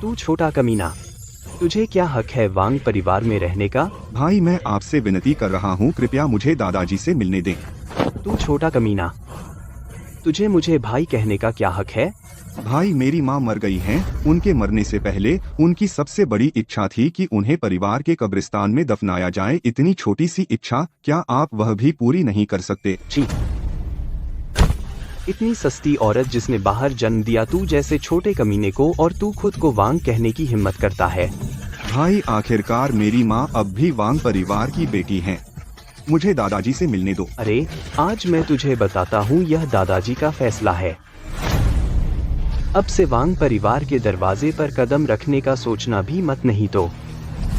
तू छोटा कमीना, तुझे क्या हक है वांग परिवार में रहने का? भाई मैं आपसे विनती कर रहा हूँ, कृपया मुझे दादाजी से मिलने दें। तू छोटा कमीना, तुझे मुझे भाई कहने का क्या हक है? भाई मेरी माँ मर गई हैं। उनके मरने से पहले उनकी सबसे बड़ी इच्छा थी कि उन्हें परिवार के कब्रिस्तान में दफनाया जाए। इतनी छोटी सी इच्छा, क्या आप वह भी पूरी नहीं कर सकते? छी, इतनी सस्ती औरत जिसने बाहर जन्म दिया तू जैसे छोटे कमीने को, और तू खुद को वांग कहने की हिम्मत करता है। भाई आखिरकार मेरी माँ अब भी वांग परिवार की बेटी हैं। मुझे दादाजी से मिलने दो। अरे आज मैं तुझे बताता हूँ, यह दादाजी का फैसला है। अब से वांग परिवार के दरवाजे पर कदम रखने का सोचना भी मत, नहीं तो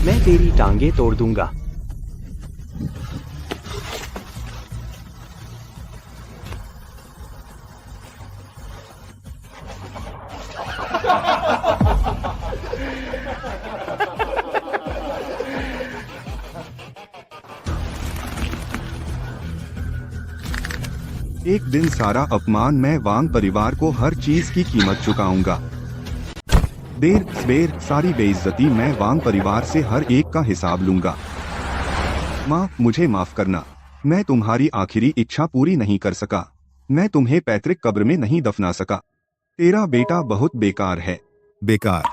मैं तेरी टांगे तोड़ दूंगा। एक दिन सारा अपमान, मैं वांग परिवार को हर चीज की कीमत चुकाऊंगा। देर सवेर सारी बेइज्जती मैं वांग परिवार से हर एक का हिसाब लूंगा। माँ मुझे माफ करना, मैं तुम्हारी आखिरी इच्छा पूरी नहीं कर सका। मैं तुम्हें पैतृक कब्र में नहीं दफना सका। तेरा बेटा बहुत बेकार है। बेकार?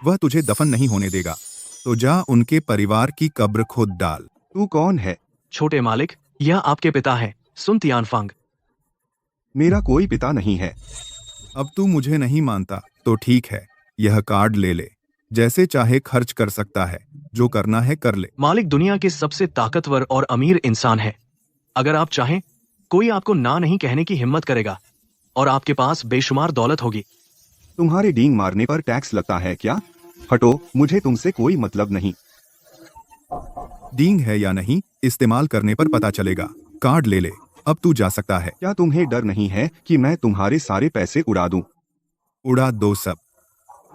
वह तुझे दफन नहीं होने देगा, तो जा उनके परिवार की कब्र खुद डाल। तू कौन है? छोटे मालिक, यह आपके पिता है, सुन तियानफांग। मेरा कोई पिता नहीं है। अब तू मुझे नहीं मानता तो ठीक है, यह कार्ड ले ले, जैसे चाहे खर्च कर सकता है, जो करना है कर ले। मालिक दुनिया के सबसे ताकतवर और अमीर इंसान है। अगर आप चाहें, कोई आपको ना नहीं कहने की हिम्मत करेगा, और आपके पास बेशुमार दौलत होगी। तुम्हारे डींग मारने पर टैक्स लगता है क्या? हटो, मुझे तुमसे कोई मतलब नहीं। डींग है या नहीं, इस्तेमाल करने पर पता चलेगा। कार्ड ले ले, अब तू जा सकता है। क्या तुम्हें डर नहीं है कि मैं तुम्हारे सारे पैसे उड़ा दूं? उड़ा दो सब।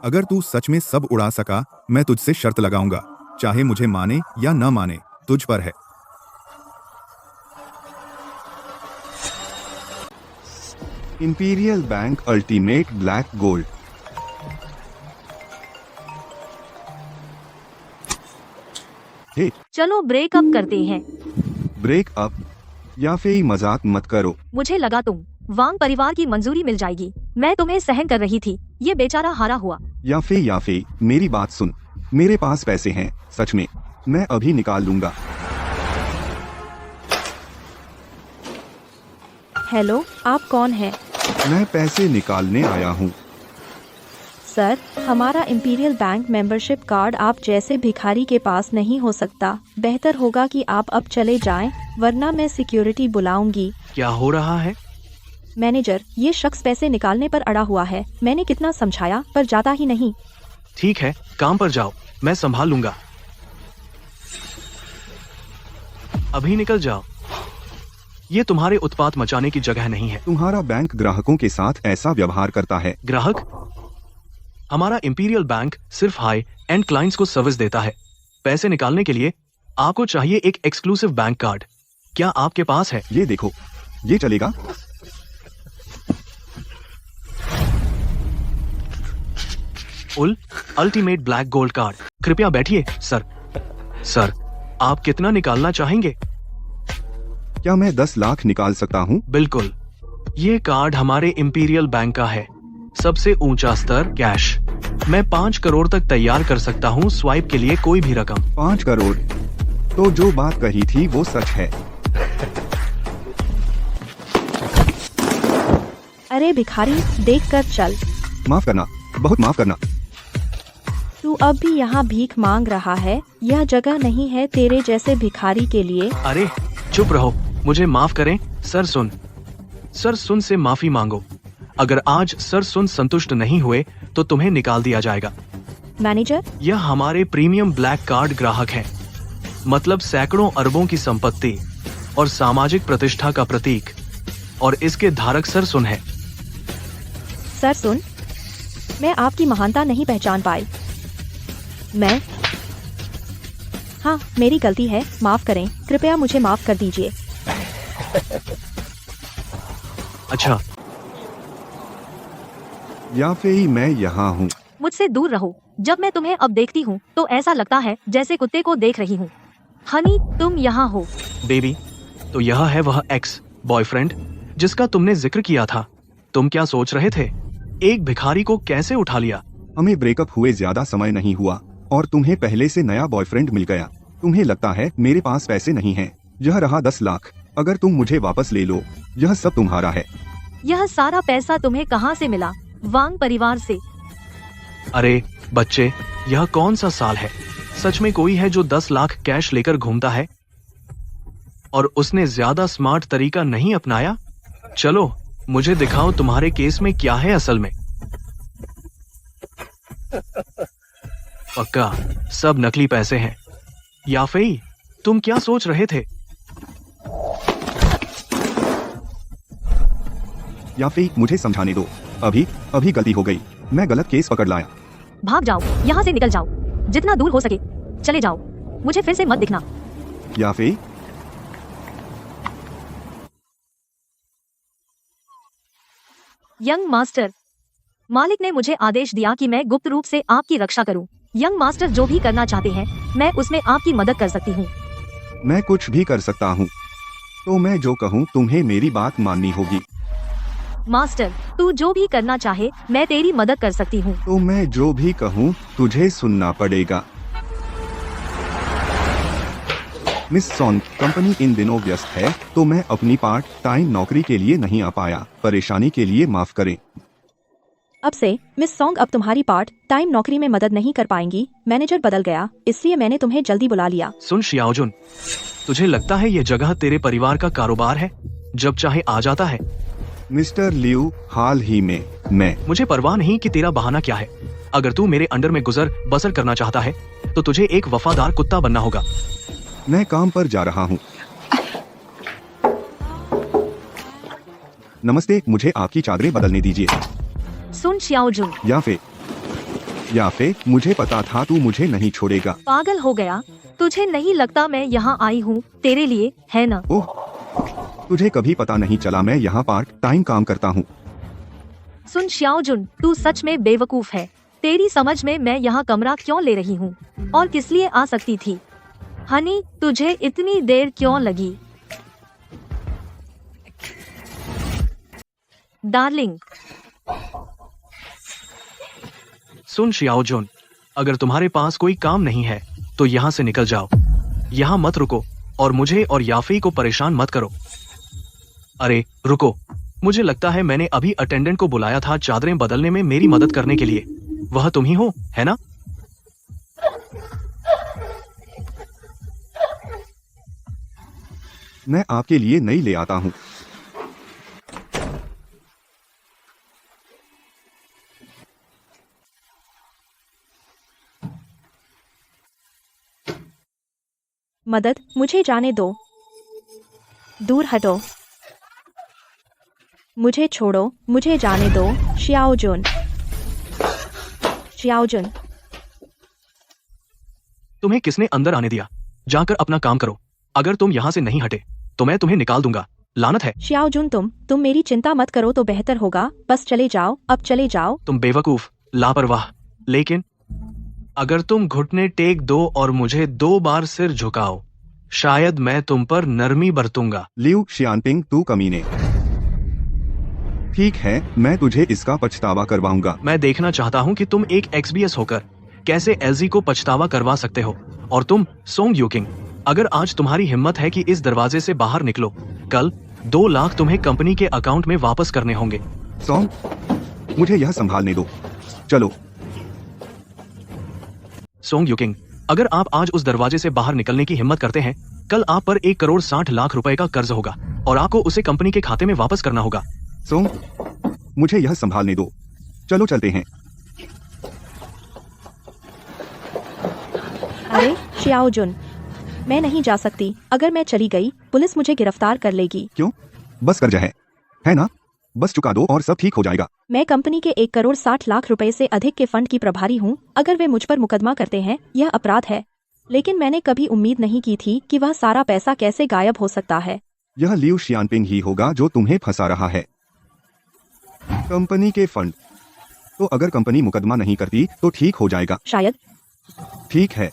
अगर तू सच में सब उड़ा सका, मैं तुझसे शर्त लगाऊंगा, चाहे मुझे माने या न माने, तुझ पर है। Imperial bank ultimate black gold. Hey, चलो ब्रेकअप करते हैं। Break up? या फिर मजाक मत करो। मुझे लगा तुम वांग परिवार की मंजूरी मिल जाएगी। मैं तुम्हें सहन कर रही थी, ये बेचारा हारा हुआ। या फिर मेरी बात सुन, मेरे पास पैसे हैं, सच में, मैं अभी निकाल लूंगा। हेलो, आप कौन हैं? मैं पैसे निकालने आया हूँ। सर, हमारा इंपीरियल बैंक मेंबरशिप कार्ड आप जैसे भिखारी के पास नहीं हो सकता। बेहतर होगा कि आप अब चले जाएं, वरना मैं सिक्योरिटी बुलाऊंगी। क्या हो रहा है? मैनेजर, ये शख्स पैसे निकालने पर अड़ा हुआ है। मैंने कितना समझाया पर जाता ही नहीं। ठीक है, काम पर जाओ, मैं संभाल लूंगा। अभी निकल जाओ, ये तुम्हारे उत्पात मचाने की जगह नहीं है। तुम्हारा बैंक ग्राहकों के साथ ऐसा व्यवहार करता है? ग्राहक? हमारा इंपीरियल बैंक सिर्फ हाई एंड क्लाइंट्स को सर्विस देता है। पैसे निकालने के लिए आपको चाहिए एक एक्सक्लूसिव बैंक कार्ड। क्या आपके पास है? ये देखो, ये चलेगा? Ultimate black gold card. कृपया बैठिए सर। सर, आप कितना निकालना चाहेंगे? क्या मैं 10 लाख निकाल सकता हूँ? बिल्कुल, ये कार्ड हमारे इंपीरियल बैंक का है, सबसे ऊंचा स्तर कैश। मैं 5 करोड़ तक तैयार कर सकता हूँ, स्वाइप के लिए कोई भी रकम। 5 करोड़? तो जो बात कही थी वो सच है। अरे भिखारी, देख कर चल। माफ करना, बहुत माफ करना। तू अब भी यहाँ भीख मांग रहा है? यह जगह नहीं है तेरे जैसे भिखारी के लिए। अरे चुप रहो, मुझे माफ करें। सर सुन से माफी मांगो। अगर आज सर सुन संतुष्ट नहीं हुए तो तुम्हें निकाल दिया जाएगा। मैनेजर, यह हमारे प्रीमियम ब्लैक कार्ड ग्राहक हैं, मतलब सैकड़ों अरबों की संपत्ति और सामाजिक प्रतिष्ठा का प्रतीक, और इसके धारक सर सुन है। सर सुन, मैं आपकी महानता नहीं पहचान पाई। हाँ, मेरी गलती है, माफ करें, कृपया मुझे माफ कर दीजिए। अच्छा, या फिर मैं यहाँ हूँ। मुझसे दूर रहो। जब मैं तुम्हें अब देखती हूँ तो ऐसा लगता है जैसे कुत्ते को देख रही हूँ। हनी, तुम यहाँ हो। बेबी, तो यह है वह एक्स बॉयफ्रेंड जिसका तुमने जिक्र किया था। तुम क्या सोच रहे थे? एक भिखारी को कैसे उठा लिया? हमें ब्रेकअप हुए ज्यादा समय नहीं हुआ और तुम्हें पहले से नया बॉयफ्रेंड मिल गया। तुम्हें लगता है मेरे पास पैसे नहीं हैं। यह रहा 10 लाख, अगर तुम मुझे वापस ले लो, यह सब तुम्हारा है। यह सारा पैसा तुम्हें कहाँ से मिला? वांग परिवार से। अरे बच्चे, यह कौन सा साल है? सच में कोई है जो 10 लाख कैश लेकर घूमता है? और उसने ज्यादा स्मार्ट तरीका नहीं अपनाया? चलो मुझे दिखाओ तुम्हारे केस में क्या है असल में। पक्का सब नकली पैसे हैं। याफई, तुम क्या सोच रहे थे? याफई, मुझे समझाने दो। अभी गलती हो गई। मैं गलत केस पकड़ लाया। भाग जाओ, यहाँ से निकल जाओ। जितना दूर हो सके चले जाओ। मुझे फिर से मत दिखना। याफई, यंग मास्टर, मालिक ने मुझे आदेश दिया कि मैं गुप्त रूप से आपकी रक्षा करूं। यंग मास्टर जो भी करना चाहते हैं मैं उसमें आपकी मदद कर सकती हूं। मैं कुछ भी कर सकता हूँ। तो मैं जो कहूँ तुम्हें मेरी बात माननी होगी। मास्टर, तू जो भी करना चाहे मैं तेरी मदद कर सकती हूँ। तो मैं जो भी कहूँ तुझे सुनना पड़ेगा। मिस सॉन्ग, कंपनी इन दिनों व्यस्त है तो मैं अपनी पार्ट टाइम नौकरी के लिए नहीं आ पाया। परेशानी के लिए माफ करें। अब से मिस सॉन्ग अब तुम्हारी पार्ट टाइम नौकरी में मदद नहीं कर पाएंगी। मैनेजर बदल गया, इसलिए मैंने तुम्हें जल्दी बुला लिया। सुन शियाओजुन, तुझे लगता है ये जगह तेरे परिवार का कारोबार है, जब चाहे आ जाता है? मिस्टर लियू, हाल ही में मैं मुझे परवाह नहीं कि तेरा बहाना क्या है। अगर तू मेरे अंडर में गुजर बसर करना चाहता है तो तुझे एक वफादार कुत्ता बनना होगा। मैं काम पर जा रहा हूँ। नमस्ते, मुझे आपकी चादरें बदलने दीजिए। सुन शियाओजुन, याफे, मुझे पता था तू मुझे नहीं छोड़ेगा। पागल हो गया? तुझे नहीं लगता मैं यहाँ आई हूँ तेरे लिए, है ना? ओह, तुझे कभी पता नहीं चला मैं यहाँ पार्ट टाइम काम करता हूँ। सुन शियाओजुन, तू सच में बेवकूफ है। तेरी समझ में मैं यहाँ कमरा क्यों ले रही हूँ और किस लिए आ सकती थी? हनी, तुझे इतनी देर क्यों लगी? डार्लिंग, सुन शियाओजुन, अगर तुम्हारे पास कोई काम नहीं है तो यहाँ से निकल जाओ। यहाँ मत रुको और मुझे और याफी को परेशान मत करो। अरे रुको, मुझे लगता है मैंने अभी अटेंडेंट को बुलाया था चादरें बदलने में मेरी मदद करने के लिए। वह तुम ही हो, है ना? मैं आपके लिए नई ले आता हूँ। मदद, मुझे जाने दो। दूर हटो। मुझे छोड़ो, मुझे जाने दो। शियाओजुन, शियाओजुन, तुम्हें किसने अंदर आने दिया? जाकर अपना काम करो। अगर तुम यहाँ से नहीं हटे तो मैं तुम्हें निकाल दूंगा। लानत है। शियाओजुन, तुम मेरी चिंता मत करो तो बेहतर होगा। बस चले जाओ, अब चले जाओ। तुम बेवकूफ, लापरवाह। लेकिन अगर तुम घुटने टेक दो और मुझे 2 बार सिर झुकाओ, शायद मैं तुम पर नरमी बरतूंगा। लियू शियानपिंग, तू कमीने। ठीक है, मैं तुझे इसका पछतावा करवाऊंगा। मैं देखना चाहता हूँ कि तुम एक XBS होकर कैसे एलजी को पछतावा करवा सकते हो। और तुम सोंग यूकिंग, अगर आज तुम्हारी हिम्मत है कि इस दरवाजे से बाहर निकलो, कल 2 लाख तुम्हें कंपनी के अकाउंट में वापस करने होंगे। सॉन्ग, मुझे यह संभालने दो। चलो। सोंग यूकिंग, अगर आप आज उस दरवाजे से बाहर निकलने की हिम्मत करते हैं, कल आप पर 1 करोड़ 60 लाख रुपए का कर्ज होगा और आपको उसे कंपनी के खाते में वापस करना होगा। सॉन्ग, मुझे यह संभालने दो। चलो चलते हैं। अरे शियाओजुन, मैं नहीं जा सकती। अगर मैं चली गई पुलिस मुझे गिरफ्तार कर लेगी। क्यों? बस कर्ज है ना? बस चुका दो और सब ठीक हो जाएगा। मैं कंपनी के 1 करोड़ 60 लाख रुपए से अधिक के फंड की प्रभारी हूँ। अगर वे मुझ पर मुकदमा करते हैं यह अपराध है। लेकिन मैंने कभी उम्मीद नहीं की थी कि वह सारा पैसा कैसे गायब हो सकता है। यह लियू शियानपिंग ही होगा जो तुम्हें फंसा रहा है। कंपनी के फंड तो अगर कंपनी मुकदमा नहीं करती तो ठीक हो जाएगा। शायद। ठीक है,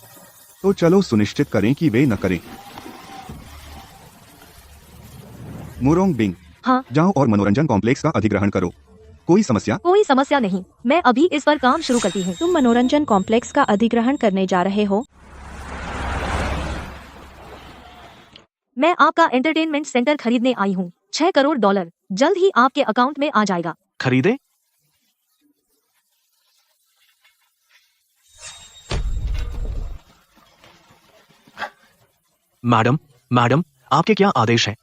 तो चलो सुनिश्चित करें कि वे न करें। मुरोंग बिंग, हाँ। जाओ और मनोरंजन कॉम्प्लेक्स का अधिग्रहण करो। कोई समस्या? कोई समस्या नहीं, मैं अभी इस पर काम शुरू करती हूँ। तुम मनोरंजन कॉम्प्लेक्स का अधिग्रहण करने जा रहे हो? मैं आपका एंटरटेनमेंट सेंटर खरीदने आई हूँ। $6 करोड़ जल्द ही आपके अकाउंट में आ जाएगा। खरीदे? मैडम, आपके क्या आदेश हैं?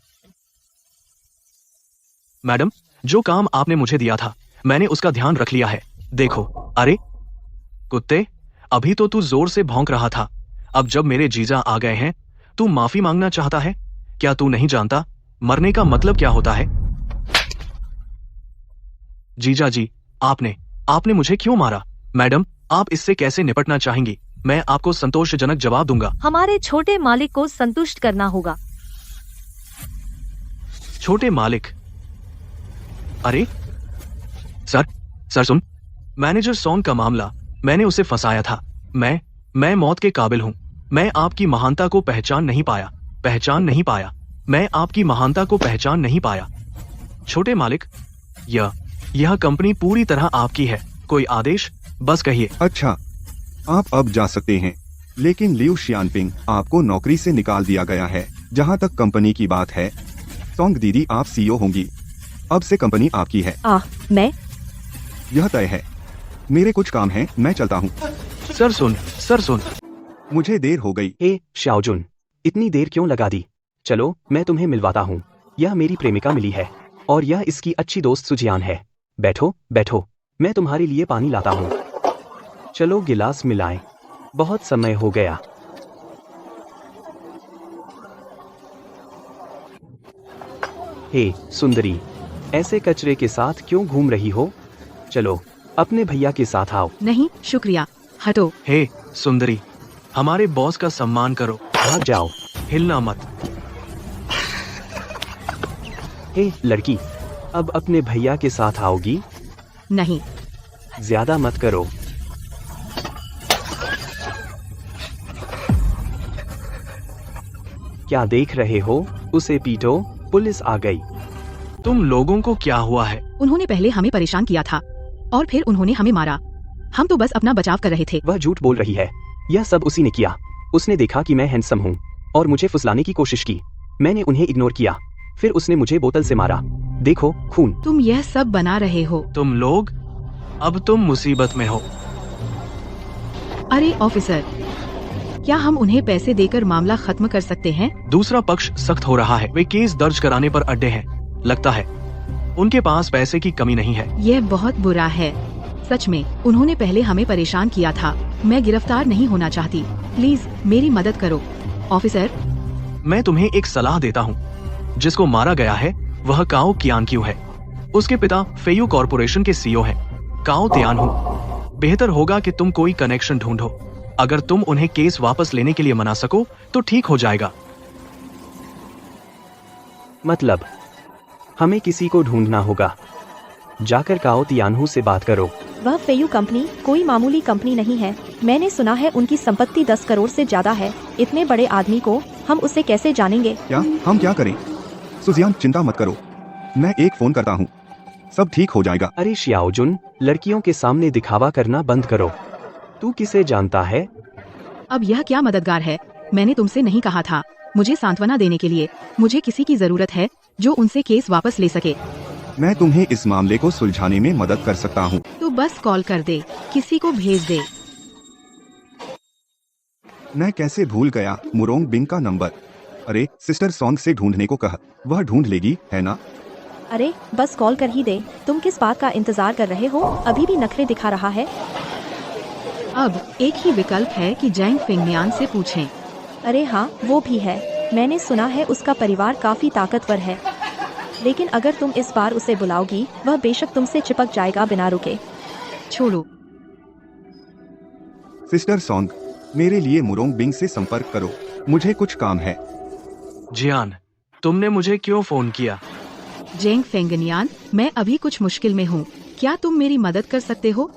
मैडम, जो काम आपने मुझे दिया था मैंने उसका ध्यान रख लिया है। देखो, अरे कुत्ते, अभी तो तू जोर से भौंक रहा था, अब जब मेरे जीजा आ गए हैं तू माफी मांगना चाहता है? क्या तू नहीं जानता मरने का मतलब क्या होता है? जीजा जी, आपने मुझे क्यों मारा? मैडम, आप इससे कैसे निपटना चाहेंगी? मैं आपको संतोषजनक जवाब दूंगा। हमारे छोटे मालिक को संतुष्ट करना होगा। छोटे मालिक? अरे सर सुन, मैनेजर सॉन्ग का मामला, मैंने उसे फंसाया था। मैं मौत के काबिल हूँ। मैं आपकी महानता को पहचान नहीं पाया। मैं आपकी महानता को पहचान नहीं पाया। छोटे मालिक, यह कंपनी पूरी तरह आपकी है। कोई आदेश? बस कहिए। अच्छा, आप अब जा सकते हैं, लेकिन लियू शियानपिंग, आपको नौकरी से निकाल दिया गया है। जहाँ तक कंपनी की बात है, सॉन्ग दीदी आप सीईओ होंगी। अब से कंपनी आपकी है। मैं? यह तय है। मेरे कुछ काम हैं, मैं चलता हूँ। सर सुन। मुझे देर हो गई। हे शाओजुन, इतनी देर क्यों लगा दी? चलो मैं तुम्हें मिलवाता हूँ। यह मेरी प्रेमिका मिली है और यह इसकी अच्छी दोस्त सुजियान है। बैठो, मैं तुम्हारे लिए पानी लाता हूँ। चलो गिलास मिलाएं, बहुत समय हो गया। हे सुंदरी, ऐसे कचरे के साथ क्यों घूम रही हो? चलो अपने भैया के साथ आओ। नहीं शुक्रिया, हटो। हे सुंदरी, हमारे बॉस का सम्मान करो। भाग जाओ। हिलना मत। हे लड़की, अब अपने भैया के साथ आओगी? नहीं। ज्यादा मत करो। क्या देख रहे हो? उसे पीटो, पुलिस आ गई। तुम लोगों को क्या हुआ है? उन्होंने पहले हमें परेशान किया था और फिर उन्होंने हमें मारा। हम तो बस अपना बचाव कर रहे थे। वह झूठ बोल रही है। यह सब उसी ने किया। उसने देखा कि मैं हैंडसम हूँ और मुझे फुसलाने की कोशिश की। मैंने उन्हें इग्नोर किया, फिर उसने मुझे बोतल से मारा। देखो खून। तुम यह सब बना रहे हो। तुम लोग, अब तुम मुसीबत में हो। अरे ऑफिसर, क्या हम उन्हें पैसे देकर मामला खत्म कर सकते हैं? दूसरा पक्ष सख्त हो रहा है। वे केस दर्ज कराने पर अड्डे हैं। लगता है उनके पास पैसे की कमी नहीं है। यह बहुत बुरा है। सच में, उन्होंने पहले हमें परेशान किया था। मैं गिरफ्तार नहीं होना चाहती। प्लीज मेरी मदद करो ऑफिसर। मैं तुम्हें एक सलाह देता हूँ। जिसको मारा गया है वह काओ कियानक्यू है। उसके पिता फेयू कॉरपोरेशन के सीईओ हैं। काओ तियानहू। बेहतर होगा कि तुम कोई कनेक्शन ढूंढो। अगर तुम उन्हें केस वापस लेने के लिए मना सको तो ठीक हो जाएगा। मतलब हमें किसी को ढूंढना होगा। जाकर काओ तियानहू से बात करो। वह फेयू कंपनी कोई मामूली कंपनी नहीं है। मैंने सुना है उनकी संपत्ति 10 करोड़ से ज्यादा है। इतने बड़े आदमी को हम उसे कैसे जानेंगे? क्या हम क्या करें? सुजियान चिंता मत करो, मैं एक फोन करता हूँ, सब ठीक हो जाएगा। अरे शियाओजुन, लड़कियों के सामने दिखावा करना बंद करो। तू किसे जानता है? अब यह क्या मददगार है? मैंने तुमसे नहीं कहा था। मुझे सांत्वना देने के लिए मुझे किसी की जरूरत है जो उनसे केस वापस ले सके। मैं तुम्हें इस मामले को सुलझाने में मदद कर सकता हूँ। तो बस कॉल कर दे, किसी को भेज दे। मैं कैसे भूल गया मुरोंग बिंग का नंबर। अरे सिस्टर सॉन्ग से ढूंढने को कहा, वह ढूंढ लेगी, है ना? अरे बस कॉल कर ही दे। तुम किस बात का इंतजार कर रहे हो? अभी भी नखरे दिखा रहा है। अब एक ही विकल्प है कि जैंग फिंगनियान से पूछें। अरे हाँ, वो भी है। मैंने सुना है उसका परिवार काफी ताकतवर है। लेकिन अगर तुम इस बार उसे बुलाओगी, वह बेशक तुमसे चिपक जाएगा बिना रुके। छोड़ो। सिस्टर सॉन्ग, मेरे लिए मुरोंग बिंग से संपर्क करो, मुझे कुछ काम है। जियान, तुमने मुझे क्यों फोन किया? जेंग फेंगनियान, मैं अभी कुछ मुश्किल में हूँ। क्या तुम मेरी मदद कर सकते हो?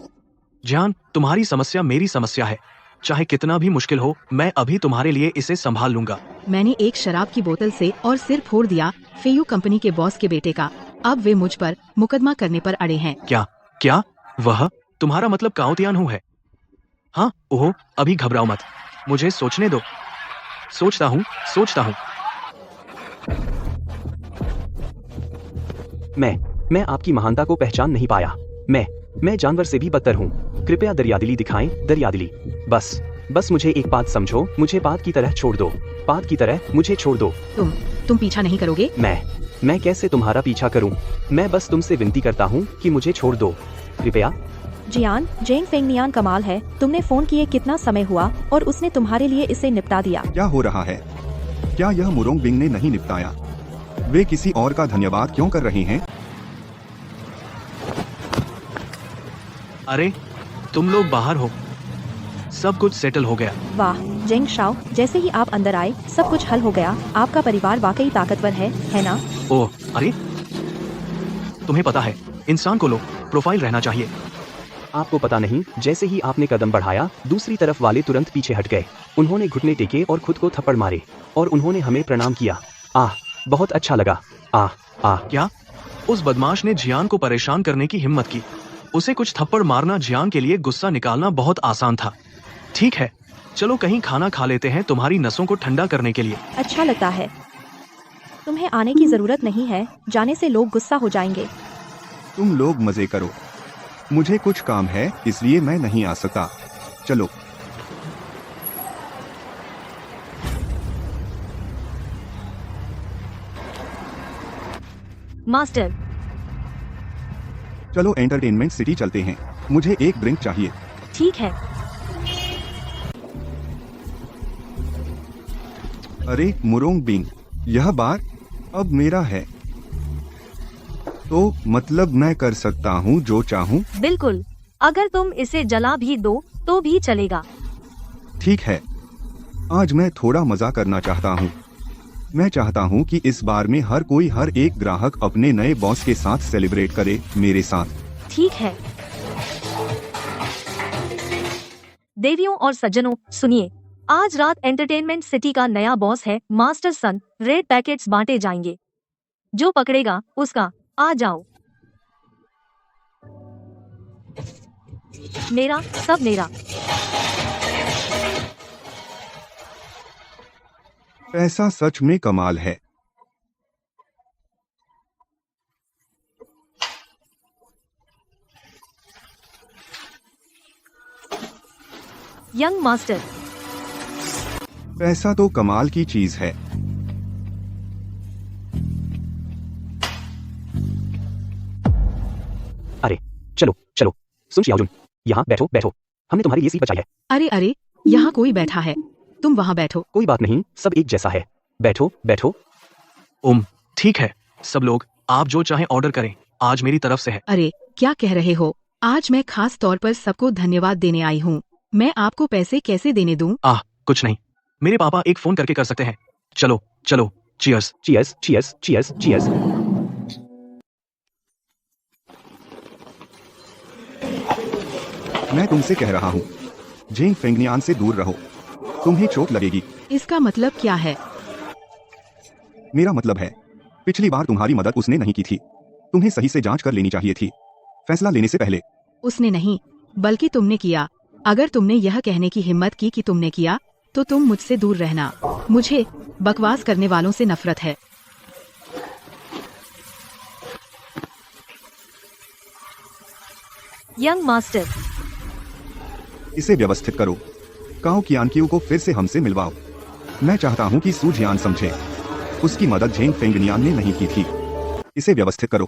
जियान, तुम्हारी समस्या मेरी समस्या है। चाहे कितना भी मुश्किल हो, मैं अभी तुम्हारे लिए इसे संभाल लूंगा। मैंने एक शराब की बोतल से और सिर फोड़ दिया फेयू कंपनी के बॉस के बेटे का। अब वे मुझ पर मुकदमा करने पर अड़े हैं। क्या वह तुम्हारा मतलब काउतियान हूँ है? हाँ, ओहो, अभी घबराओ मत, मुझे सोचने दो। सोचता हूँ। मैं आपकी महानता को पहचान नहीं पाया। मैं जानवर से भी बदतर हूँ। कृपया दरियादिली दिखाएं, दरियादिली। बस मुझे एक बात समझो, मुझे पाद की तरह छोड़ दो। पाद की तरह मुझे छोड़ दो। तुम पीछा नहीं करोगे? मैं कैसे तुम्हारा पीछा करूं? मैं बस तुमसे विनती करता हूं कि मुझे छोड़ दो, कृपया। जियान, जेंग फेंगनियान कमाल है। तुमने फोन किए कितना समय हुआ और उसने तुम्हारे लिए इसे निपटा दिया। क्या हो रहा है? क्या यह मुरोंग बिंग ने नहीं निपटाया? वे किसी और का धन्यवाद क्यों कर रहे हैं? अरे, तुम लोग बाहर हो। सब कुछ सेटल हो गया। वाह जेंग शाओ, जैसे ही आप अंदर आए सब कुछ हल हो गया। आपका परिवार वाकई ताकतवर है ना? ओह, अरे तुम्हें पता है, इंसान को लो प्रोफाइल रहना चाहिए। आपको पता नहीं, जैसे ही आपने कदम बढ़ाया, दूसरी तरफ वाले तुरंत पीछे हट गए। उन्होंने घुटने टेके और खुद को थप्पड़ मारे और उन्होंने हमें प्रणाम किया। बहुत अच्छा लगा। क्या उस बदमाश ने जियान को परेशान करने की हिम्मत की? उसे कुछ थप्पड़ मारना जियान के लिए गुस्सा निकालना बहुत आसान था। ठीक है, चलो कहीं खाना खा लेते हैं तुम्हारी नसों को ठंडा करने के लिए। अच्छा लगता है। तुम्हें आने की जरूरत नहीं है, जाने से लोग गुस्सा हो जाएंगे। तुम लोग मजे करो, मुझे कुछ काम है इसलिए मैं नहीं आ सकता। चलो। मास्टर, चलो एंटरटेनमेंट सिटी चलते हैं। मुझे एक ड्रिंक चाहिए। ठीक है। अरे मुरोंग बिंग, यह बार अब मेरा है, तो मतलब मैं कर सकता हूँ जो चाहूँ? बिल्कुल, अगर तुम इसे जला भी दो तो भी चलेगा। ठीक है, आज मैं थोड़ा मजा करना चाहता हूँ। मैं चाहता हूँ कि इस बार में हर कोई हर एक ग्राहक अपने नए बॉस के साथ सेलिब्रेट करे मेरे साथ। ठीक है। देवियों और सज्जनों, सुनिए, आज रात एंटरटेनमेंट सिटी का नया बॉस है मास्टर सन। रेड पैकेट्स बांटे जाएंगे, जो पकड़ेगा उसका। आ जाओ। मेरा सब मेरा। पैसा सच में कमाल है। यंग मास्टर, पैसा तो कमाल की चीज है। अरे चलो, सुन शियाओजुन, यहाँ बैठो। हमने तुम्हारे लिए सीट बचाई है। अरे, यहाँ कोई बैठा है, तुम वहाँ बैठो। कोई बात नहीं, सब एक जैसा है। बैठो। ठीक है, सब लोग आप जो चाहें ऑर्डर करें, आज मेरी तरफ से है। अरे, क्या कह रहे हो? आज मैं खास तौर पर सबको धन्यवाद देने आई हूँ। मैं आपको पैसे कैसे देने दूँ? कुछ नहीं, मेरे पापा एक फोन करके कर सकते हैं। चलो, चीयर्स। मैं तुमसे कह रहा हूँ, जेंग फेंगनियान से दूर रहो, तुम्हें चोट लगेगी। इसका मतलब क्या है? मेरा मतलब है, पिछली बार तुम्हारी मदद उसने नहीं की थी। तुम्हें सही से जांच कर लेनी चाहिए थी, फैसला लेने से पहले। उसने नहीं, बल्कि तुमने किया। अगर तुमने यह कहने की हिम्मत की कि तुमने किया, तो तुम मुझसे दूर रहना। मुझे बकवास करने वालों से नफरत है। यंग मास्टर, इसे व्यवस्थित करो। काओ कियानक्यू को फिर से हमसे मिलवाओ। मैं चाहता हूँ कि सू जियान समझे, उसकी मदद जेंग फेंगनियान ने नहीं की थी। इसे व्यवस्थित करो।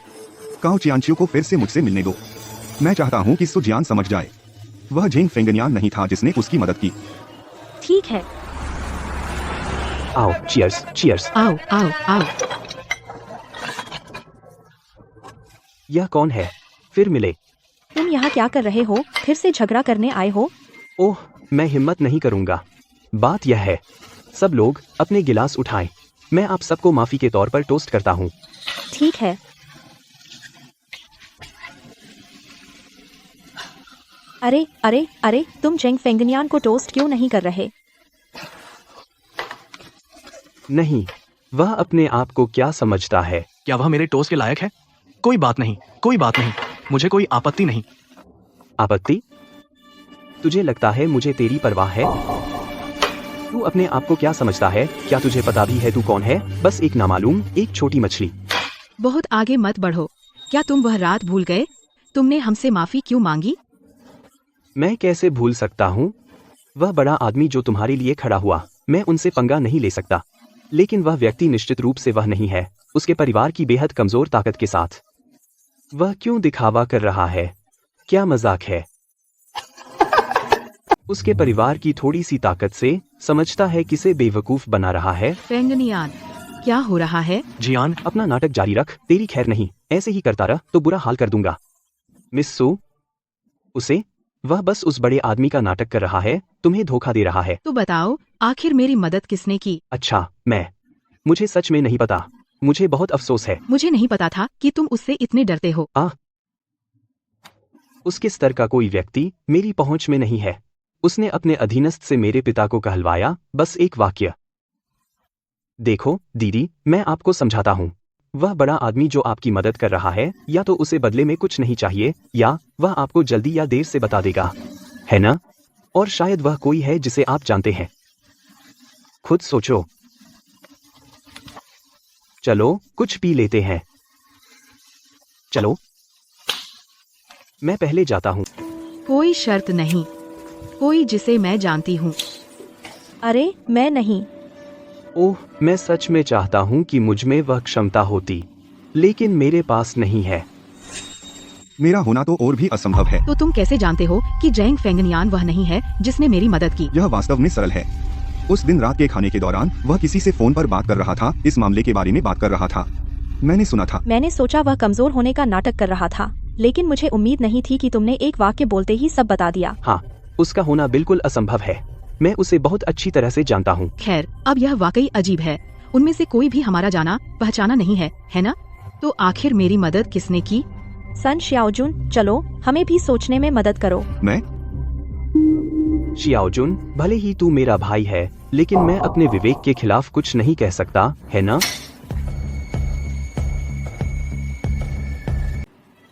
काओ चियानच्यू को फिर से मुझसे मिलने दो। मैं चाहता हूँ कि सू जियान समझ जाए, वह जेंग फेंगनियान नहीं था जिसने उसकी मदद की। ठीक है। आओ, चीयर्स। आओ। यह कौन है? फिर मिले। तुम यहाँ क्या कर रहे हो? फिर से झगड़ा करने आए हो? ओह, मैं हिम्मत नहीं करूंगा। बात यह है, सब लोग अपने गिलास उठाएं। मैं आप सबको माफी के तौर पर टोस्ट करता हूँ। ठीक है। अरे अरे अरे, तुम जेंग फेंगनियान को टोस्ट क्यों नहीं कर रहे? नहीं, वह अपने आप को क्या समझता है? क्या वह मेरे टोस्ट के लायक है? कोई बात नहीं, कोई बात नहीं, मुझे कोई आपत्ति नहीं। आपत्ति? तुझे लगता है मुझे तेरी परवाह है? तू अपने आप को क्या समझता है? क्या तुझे पता भी है तू कौन है? बस एक नामालूम, एक छोटी मछली। बहुत आगे मत बढ़ो। क्या तुम वह रात भूल गए? तुमने हमसे माफी क्यों मांगी? मैं कैसे भूल सकता हूँ? वह बड़ा आदमी जो तुम्हारे लिए खड़ा हुआ, मैं उनसे पंगा नहीं ले सकता। लेकिन वह व्यक्ति निश्चित रूप से वह नहीं है, उसके परिवार की बेहद कमजोर ताकत के साथ। वह क्यों दिखावा कर रहा है? क्या मजाक है? उसके परिवार की थोड़ी सी ताकत से समझता है किसे बेवकूफ बना रहा है। फेंगनियान, क्या हो रहा है? जियान, अपना नाटक जारी रख, तेरी खैर नहीं। ऐसे ही करता रह तो बुरा हाल कर दूंगा। मिस सू, उसे, वह बस उस बड़े आदमी का नाटक कर रहा है, तुम्हें धोखा दे रहा है। तो बताओ, आखिर मेरी मदद किसने की? अच्छा, मुझे सच में नहीं पता। मुझे बहुत अफसोस है। मुझे नहीं पता था कि तुम उससे इतने डरते हो। उसके स्तर का कोई व्यक्ति मेरी पहुंच में नहीं है। उसने अपने अधीनस्थ से मेरे पिता को कहलवाया। बस एक वाक्य। देखो दीदी, मैं आपको समझाता हूँ। वह बड़ा आदमी जो आपकी मदद कर रहा है, या तो उसे बदले में कुछ नहीं चाहिए, या वह आपको जल्दी या देर से बता देगा, है ना? और शायद वह कोई है जिसे आप जानते हैं। खुद सोचो। चलो कुछ पी लेते हैं। चलो, मैं पहले जाता हूँ। कोई शर्त नहीं। कोई जिसे मैं जानती हूँ। अरे मैं नहीं। ओह, मैं सच में चाहता हूँ कि मुझ में वह क्षमता होती, लेकिन मेरे पास नहीं है। मेरा होना तो और भी असंभव है। तो तुम कैसे जानते हो कि जेंग फेंगनियान वह नहीं है जिसने मेरी मदद की? यह वास्तव में सरल है। उस दिन रात के खाने के दौरान वह किसी से फोन पर बात कर रहा था, इस मामले के बारे में बात कर रहा था। मैंने सुना था। मैंने सोचा वह कमजोर होने का नाटक कर रहा था, लेकिन मुझे उम्मीद नहीं थी कि तुमने एक वाक्य बोलते ही सब बता दिया। हाँ, उसका होना बिल्कुल असंभव है। मैं उसे बहुत अच्छी तरह से जानता हूँ। खैर, अब यह वाकई अजीब है। उनमें से कोई भी हमारा जाना पहचाना नहीं है ना? तो आखिर मेरी मदद किसने की? सन श्याओजुन, चलो हमें भी सोचने में मदद करो। मैं? शियाओजुन, भले ही तू मेरा भाई है, लेकिन मैं अपने विवेक के खिलाफ कुछ नहीं कह सकता, है ना?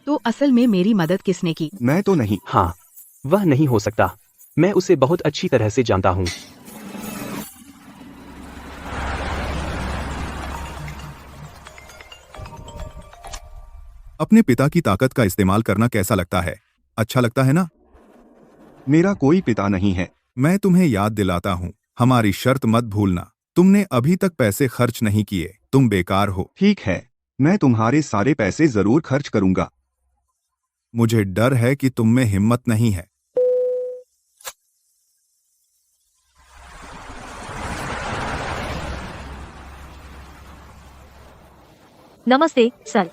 तो असल में मेरी मदद किसने की? मैं तो नहीं। हाँ, वह नहीं हो सकता। मैं उसे बहुत अच्छी तरह से जानता हूँ। अपने पिता की ताकत का इस्तेमाल करना कैसा लगता है? अच्छा लगता है ना? मेरा कोई पिता नहीं है। मैं तुम्हें याद दिलाता हूँ, हमारी शर्त मत भूलना। तुमने अभी तक पैसे खर्च नहीं किए, तुम बेकार हो। ठीक है, मैं तुम्हारे सारे पैसे जरूर खर्च करूंगा। मुझे डर है कि तुम में हिम्मत नहीं है। नमस्ते सर।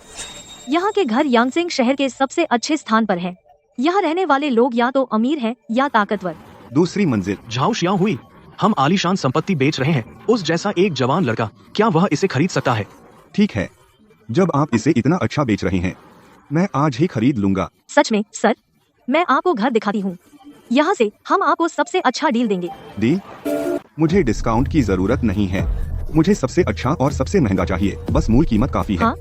यहाँ के घर यांगसिंग शहर के सबसे अच्छे स्थान पर है। यहाँ रहने वाले लोग या तो अमीर हैं या ताकतवर। दूसरी मंजिल। झाओ शियाओ हुई, हम आलीशान संपत्ति बेच रहे हैं। उस जैसा एक जवान लड़का, क्या वह इसे खरीद सकता है? ठीक है, जब आप इसे इतना अच्छा बेच रहे हैं, मैं आज ही खरीद लूंगा। सच में सर, मैं आपको घर दिखाती हूँ। यहाँ से हम आपको सबसे अच्छा डील देंगे। डील? मुझे डिस्काउंट की जरूरत नहीं है। मुझे सबसे अच्छा और सबसे महंगा चाहिए। बस मूल कीमत काफी है। हाँ?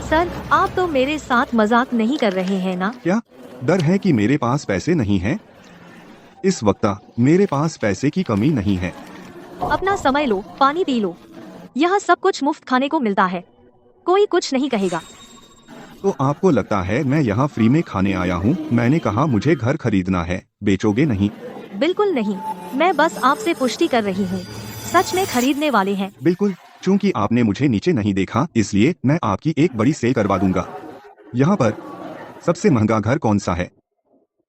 सर, आप तो मेरे साथ मजाक नहीं कर रहे हैं ना? क्या डर है कि मेरे पास पैसे नहीं हैं? इस वक्त मेरे पास पैसे की कमी नहीं है। अपना समय लो, पानी पी लो। यहाँ सब कुछ मुफ्त खाने को मिलता है, कोई कुछ नहीं कहेगा। तो आपको लगता है मैं यहाँ फ्री में खाने आया हूँ? मैंने कहा मुझे घर खरीदना है, बेचोगे नहीं? बिल्कुल नहीं, मैं बस आपसे पुष्टि कर रही हूँ। सच में खरीदने वाले हैं? बिल्कुल, चूंकि आपने मुझे नीचे नहीं देखा, इसलिए मैं आपकी एक बड़ी सेल करवा दूंगा। यहाँ पर सबसे महंगा घर कौन सा है?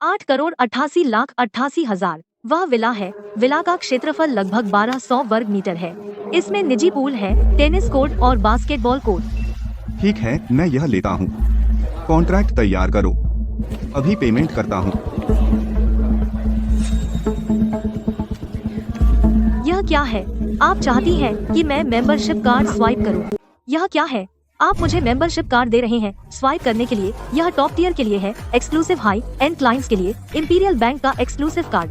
8,88,88,000। वह विला है। विला का क्षेत्रफल लगभग 1200 वर्ग मीटर है। इसमें निजी पूल है, टेनिस कोर्ट और बास्केटबॉल कोर्ट। ठीक है, मैं यह लेता हूँ। कॉन्ट्रैक्ट तैयार करो, अभी पेमेंट करता हूँ। यह क्या है? आप चाहती हैं कि मैं मेंबरशिप कार्ड स्वाइप करूं? यह क्या है? आप मुझे मेंबरशिप कार्ड दे रहे हैं स्वाइप करने के लिए। यह टॉप टियर के लिए है, एक्सक्लूसिव हाई एंड क्लाइंट्स के लिए, इंपीरियल बैंक का एक्सक्लूसिव कार्ड।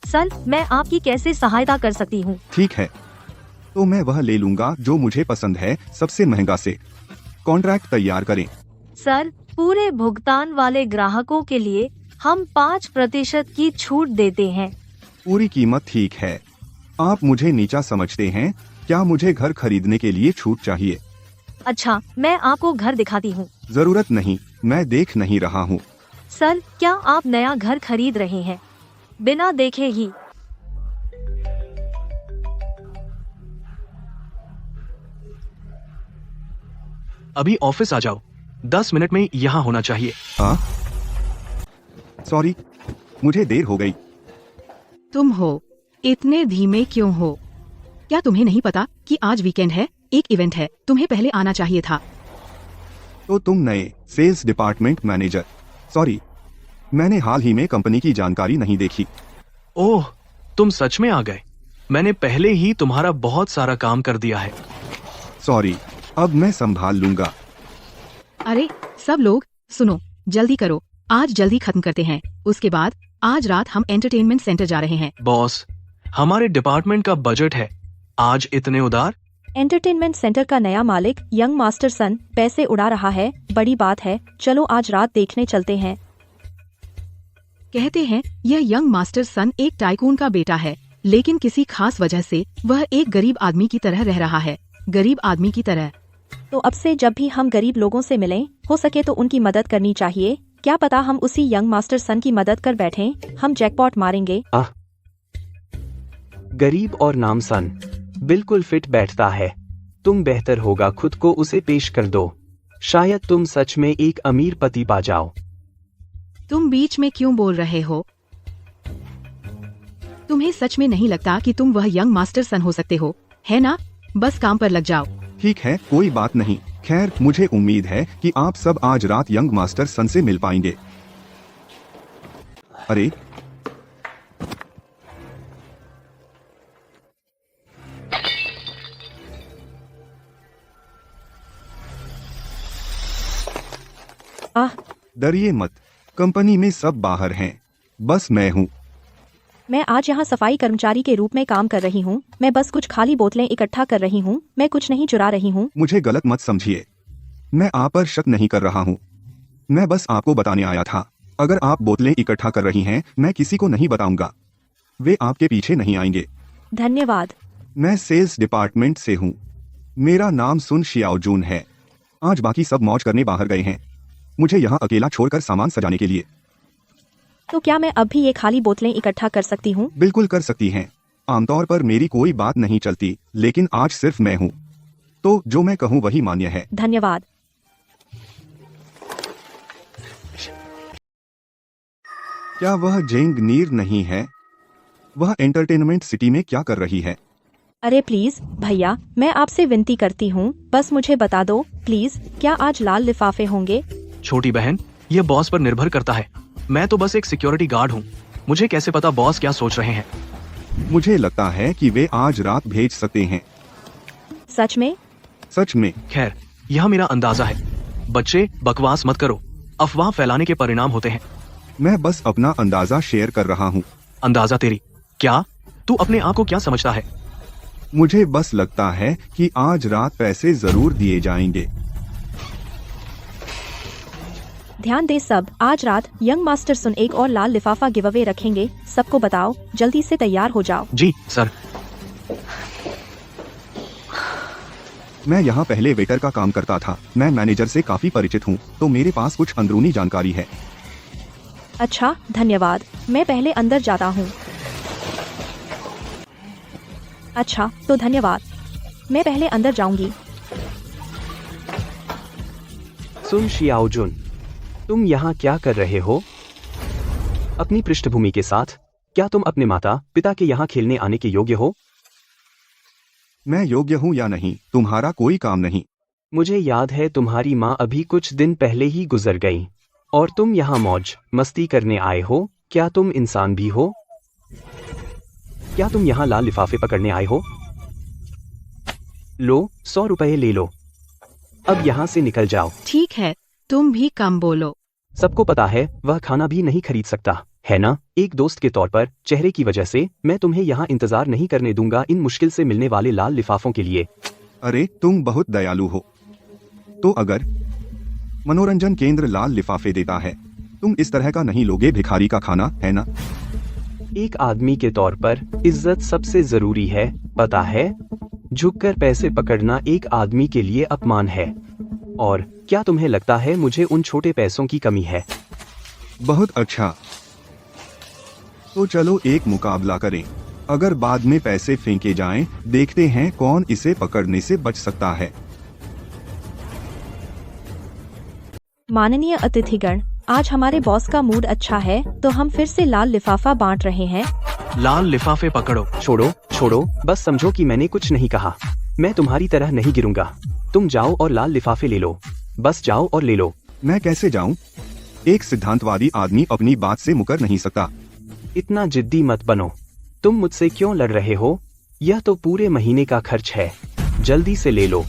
सर, मैं आपकी कैसे सहायता कर सकती हूँ? ठीक है, तो मैं वह ले लूंगा जो मुझे पसंद है, सबसे महंगा से। कॉन्ट्रैक्ट तैयार करें। सर, पूरे भुगतान वाले ग्राहकों के लिए हम 5% की छूट देते हैं। पूरी कीमत ठीक है। आप मुझे नीचा समझते हैं क्या? मुझे घर खरीदने के लिए छूट चाहिए। अच्छा, मैं आपको घर दिखाती हूँ। जरूरत नहीं, मैं देख नहीं रहा हूँ। सर, क्या आप नया घर खरीद रहे हैं? बिना देखे ही? अभी ऑफिस आ जाओ, 10 मिनट में यहाँ होना चाहिए। हाँ, सॉरी, मुझे देर हो गई। तुम हो, इतने धीमे क्यों हो? क्या तुम्हें नहीं पता कि आज वीकेंड है, एक इवेंट है, तुम्हें पहले आना चाहिए था। तो तुम नए सेल्स डिपार्टमेंट मैनेजर। सॉरी, मैंने हाल ही में कंपनी की जानकारी नहीं देखी। ओह, तुम सच में आ गए। मैंने पहले ही तुम्हारा बहुत सारा काम कर दिया है। सॉरी, अब मैं संभाल लूंगा। अरे सब लोग सुनो, जल्दी करो, आज जल्दी खत्म करते हैं। उसके बाद आज रात हम एंटरटेनमेंट सेंटर जा रहे हैं। बॉस, हमारे डिपार्टमेंट का बजट है, आज इतने उदार। एंटरटेनमेंट सेंटर का नया मालिक यंग मास्टर सन पैसे उड़ा रहा है, बड़ी बात है। चलो आज रात देखने चलते हैं। कहते हैं यह यंग मास्टर सन एक टाइकून का बेटा है, लेकिन किसी खास वजह से वह एक गरीब आदमी की तरह रह रहा है, गरीब आदमी की तरह। तो अब से जब भी हम गरीब लोगों से मिलें, हो सके तो उनकी मदद करनी चाहिए। क्या पता हम उसी यंग मास्टर सन की मदद कर बैठें, हम जैकपॉट मारेंगे। गरीब और नाम सन बिल्कुल फिट बैठता है। तुम बेहतर होगा खुद को उसे पेश कर दो, शायद तुम सच में एक अमीर पति पा जाओ। तुम बीच में क्यों बोल रहे हो? तुम्हें सच में नहीं लगता कि तुम वह यंग मास्टर सन हो सकते हो, है ना? बस काम पर लग जाओ। ठीक है, कोई बात नहीं। खैर, मुझे उम्मीद है कि आप सब आज रात यंग मास्टर सन से मिल पाएंगे। अरे, आह, डरिए मत, कंपनी में सब बाहर हैं, बस मैं हूँ। मैं आज यहाँ सफाई कर्मचारी के रूप में काम कर रही हूँ। मैं बस कुछ खाली बोतलें इकट्ठा कर रही हूँ, मैं कुछ नहीं चुरा रही हूँ। मुझे गलत मत समझिए, मैं आप पर शक नहीं कर रहा हूँ। मैं बस आपको बताने आया था। अगर आप बोतलें इकट्ठा कर रही हैं, मैं किसी को नहीं बताऊंगा। वे आपके पीछे नहीं आएंगे। धन्यवाद। मैं सेल्स डिपार्टमेंट से हूँ। मेरा नाम सुन शियाओजुन है। आज बाकी सब मौज करने बाहर गए हैं, मुझे यहाँ अकेला छोड़कर सामान सजाने के लिए। तो क्या मैं अब भी ये खाली बोतलें इकट्ठा कर सकती हूँ? बिल्कुल कर सकती हैं। आमतौर पर मेरी कोई बात नहीं चलती, लेकिन आज सिर्फ मैं हूँ, तो जो मैं कहूँ वही मान्य है। धन्यवाद। क्या वह जेंग नीर नहीं है? वह एंटरटेनमेंट सिटी में क्या कर रही है? अरे प्लीज भैया, मैं आपसे विनती करती हूँ, बस मुझे बता दो प्लीज, क्या आज लाल लिफाफे होंगे? छोटी बहन, यह बॉस पर निर्भर करता है। मैं तो बस एक सिक्योरिटी गार्ड हूँ, मुझे कैसे पता बॉस क्या सोच रहे हैं। मुझे लगता है कि वे आज रात भेज सकते हैं। सच में? सच में। खैर, यह मेरा अंदाजा है। बच्चे, बकवास मत करो, अफवाह फैलाने के परिणाम होते हैं। मैं बस अपना अंदाजा शेयर कर रहा हूँ। अंदाजा तेरी? क्या तू अपने आप को क्या समझता है? मुझे बस लगता है कि आज रात पैसे जरूर दिए जाएंगे। ध्यान दे सब, आज रात यंग मास्टर सुन एक और लाल लिफाफा गिव अवे रखेंगे। सबको बताओ, जल्दी से तैयार हो जाओ। जी सर। मैं यहाँ पहले वेटर का काम करता था। मैं मैनेजर से काफी परिचित हूँ, तो मेरे पास कुछ अंदरूनी जानकारी है। अच्छा, धन्यवाद। मैं पहले अंदर जाता हूँ। अच्छा, तो धन्यवाद। मैं पहले अंदर जाऊंगी। सुन शियाओजुन, तुम यहाँ क्या कर रहे हो? अपनी पृष्ठभूमि के साथ क्या तुम अपने माता पिता के यहाँ खेलने आने के योग्य हो? मैं योग्य हूँ या नहीं, तुम्हारा कोई काम नहीं। मुझे याद है तुम्हारी माँ अभी कुछ दिन पहले ही गुजर गई और तुम यहाँ मौज मस्ती करने आए हो। क्या तुम इंसान भी हो? क्या तुम यहाँ लाल लिफाफे पकड़ने आए हो? लो 100 रुपए ले लो। अब यहाँ से निकल जाओ। ठीक है, तुम भी कम बोलो। सबको पता है वह खाना भी नहीं खरीद सकता है ना। एक दोस्त के तौर पर चेहरे की वजह से मैं तुम्हें यहाँ इंतजार नहीं करने दूंगा इन मुश्किल से मिलने वाले लाल लिफाफों के लिए। अरे तुम बहुत दयालु हो। तो अगर मनोरंजन केंद्र लाल लिफाफे देता है, तुम इस तरह का नहीं लोगे भिखारी का खाना, है ना? एक आदमी के तौर पर इज्जत सबसे जरूरी है, पता है? झुककर पैसे पकड़ना एक आदमी के लिए अपमान है। और क्या तुम्हें लगता है मुझे उन छोटे पैसों की कमी है? बहुत अच्छा, तो चलो एक मुकाबला करें। अगर बाद में पैसे फेंके जाएं, देखते हैं कौन इसे पकड़ने से बच सकता है। माननीय अतिथिगण, आज हमारे बॉस का मूड अच्छा है तो हम फिर से लाल लिफाफा बांट रहे हैं। लाल लिफाफे पकड़ो। छोड़ो छोड़ो, बस समझो कि मैंने कुछ नहीं कहा। मैं तुम्हारी तरह नहीं गिरूंगा। तुम जाओ और लाल लिफाफे ले लो। बस जाओ और ले लो। मैं कैसे जाऊं? एक सिद्धांतवादी आदमी अपनी बात से मुकर नहीं सकता। इतना जिद्दी मत बनो। तुम मुझसे क्यों लड़ रहे हो? यह तो पूरे महीने का खर्च है। जल्दी से ले लो।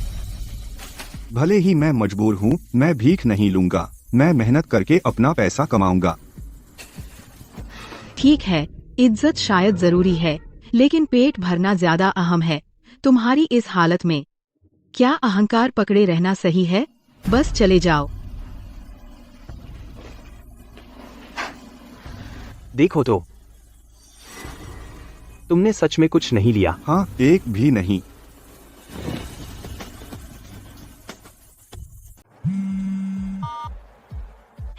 भले ही मैं मजबूर हूँ, मैं भीख नहीं लूंगा। मैं मेहनत करके अपना पैसा कमाऊंगा। ठीक है, इज्जत शायद जरूरी है, लेकिन पेट भरना ज्यादा अहम है। तुम्हारी इस हालत में क्या अहंकार पकड़े रहना सही है? बस चले जाओ। देखो तो, तुमने सच में कुछ नहीं लिया। हाँ, एक भी नहीं।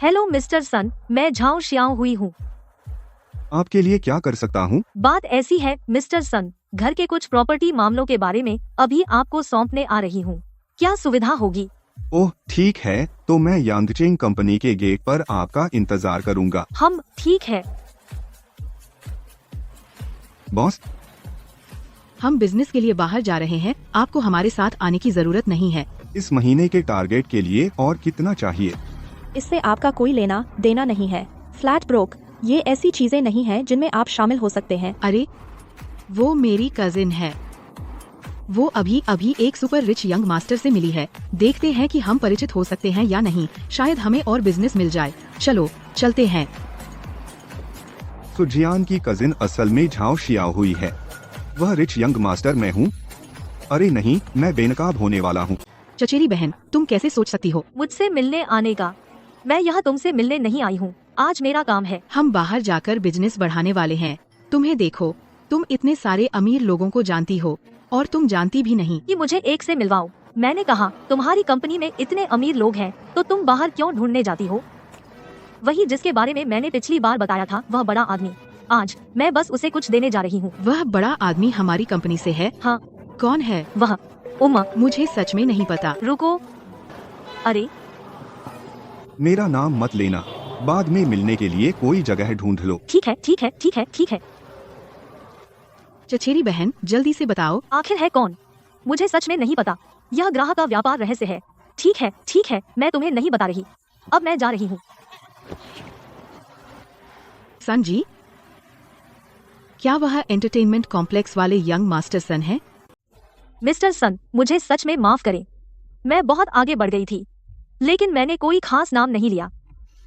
हेलो मिस्टर सन, मैं झाओ शियाओ हुई हूँ। आपके लिए क्या कर सकता हूँ? बात ऐसी है मिस्टर सन, घर के कुछ प्रॉपर्टी मामलों के बारे में अभी आपको सौंपने आ रही हूँ। क्या सुविधा होगी? ओह ठीक है, तो मैं यांगचिंग कंपनी के गेट पर आपका इंतजार करूंगा। हम ठीक है। बॉस, हम बिजनेस के लिए बाहर जा रहे हैं, आपको हमारे साथ आने की जरूरत नहीं है। इस महीने के टारगेट के लिए और कितना चाहिए? इससे आपका कोई लेना देना नहीं है। फ्लैट ब्रोक, ये ऐसी चीजें नहीं है जिनमें आप शामिल हो सकते हैं। अरे, वो मेरी कजिन है। वो अभी अभी एक सुपर रिच यंग मास्टर से मिली है। देखते हैं कि हम परिचित हो सकते हैं या नहीं। शायद हमें और बिजनेस मिल जाए। चलो चलते हैं। सुजियान की कजिन असल में झाओ शियाओ हुई है। वह रिच यंग मास्टर मैं हूँ। अरे नहीं, मैं बेनकाब होने वाला हूँ। चचेरी बहन, तुम कैसे सोच सकती हो? मुझसे मिलने आने का? मैं यहाँ तुमसे मिलने नहीं आई हूँ। आज मेरा काम है। हम बाहर जाकर बिजनेस बढ़ाने वाले हैं। तुम्हें देखो, तुम इतने सारे अमीर लोगों को जानती हो और तुम जानती भी नहीं कि मुझे एक से मिलवाओ। मैंने कहा तुम्हारी कंपनी में इतने अमीर लोग हैं तो तुम बाहर क्यों ढूंढने जाती हो? वही जिसके बारे में मैंने पिछली बार बताया था, वह बड़ा आदमी। आज मैं बस उसे कुछ देने जा रही हूँ। वह बड़ा आदमी हमारी कंपनी से है? हाँ। कौन है वह? उमा। मुझे सच में नहीं पता। रुको। अरे, मेरा नाम मत लेना। बाद में मिलने के लिए कोई जगह ढूंढ लो। ठीक है ठीक है ठीक है ठीक है। चचेरी बहन, जल्दी से बताओ। आखिर है कौन? मुझे सच में नहीं पता। यह ग्राहक का व्यापार रहस्य है। ठीक है, मैं तुम्हें नहीं बता रही। अब मैं जा रही हूँ। सन जी, क्या वह एंटरटेनमेंट कॉम्प्लेक्स वाले यंग मास्टर सन है? मिस्टर सन, मुझे सच में माफ करें। मैं बहुत आगे बढ़ गई थी, लेकिन मैंने कोई खास नाम नहीं लिया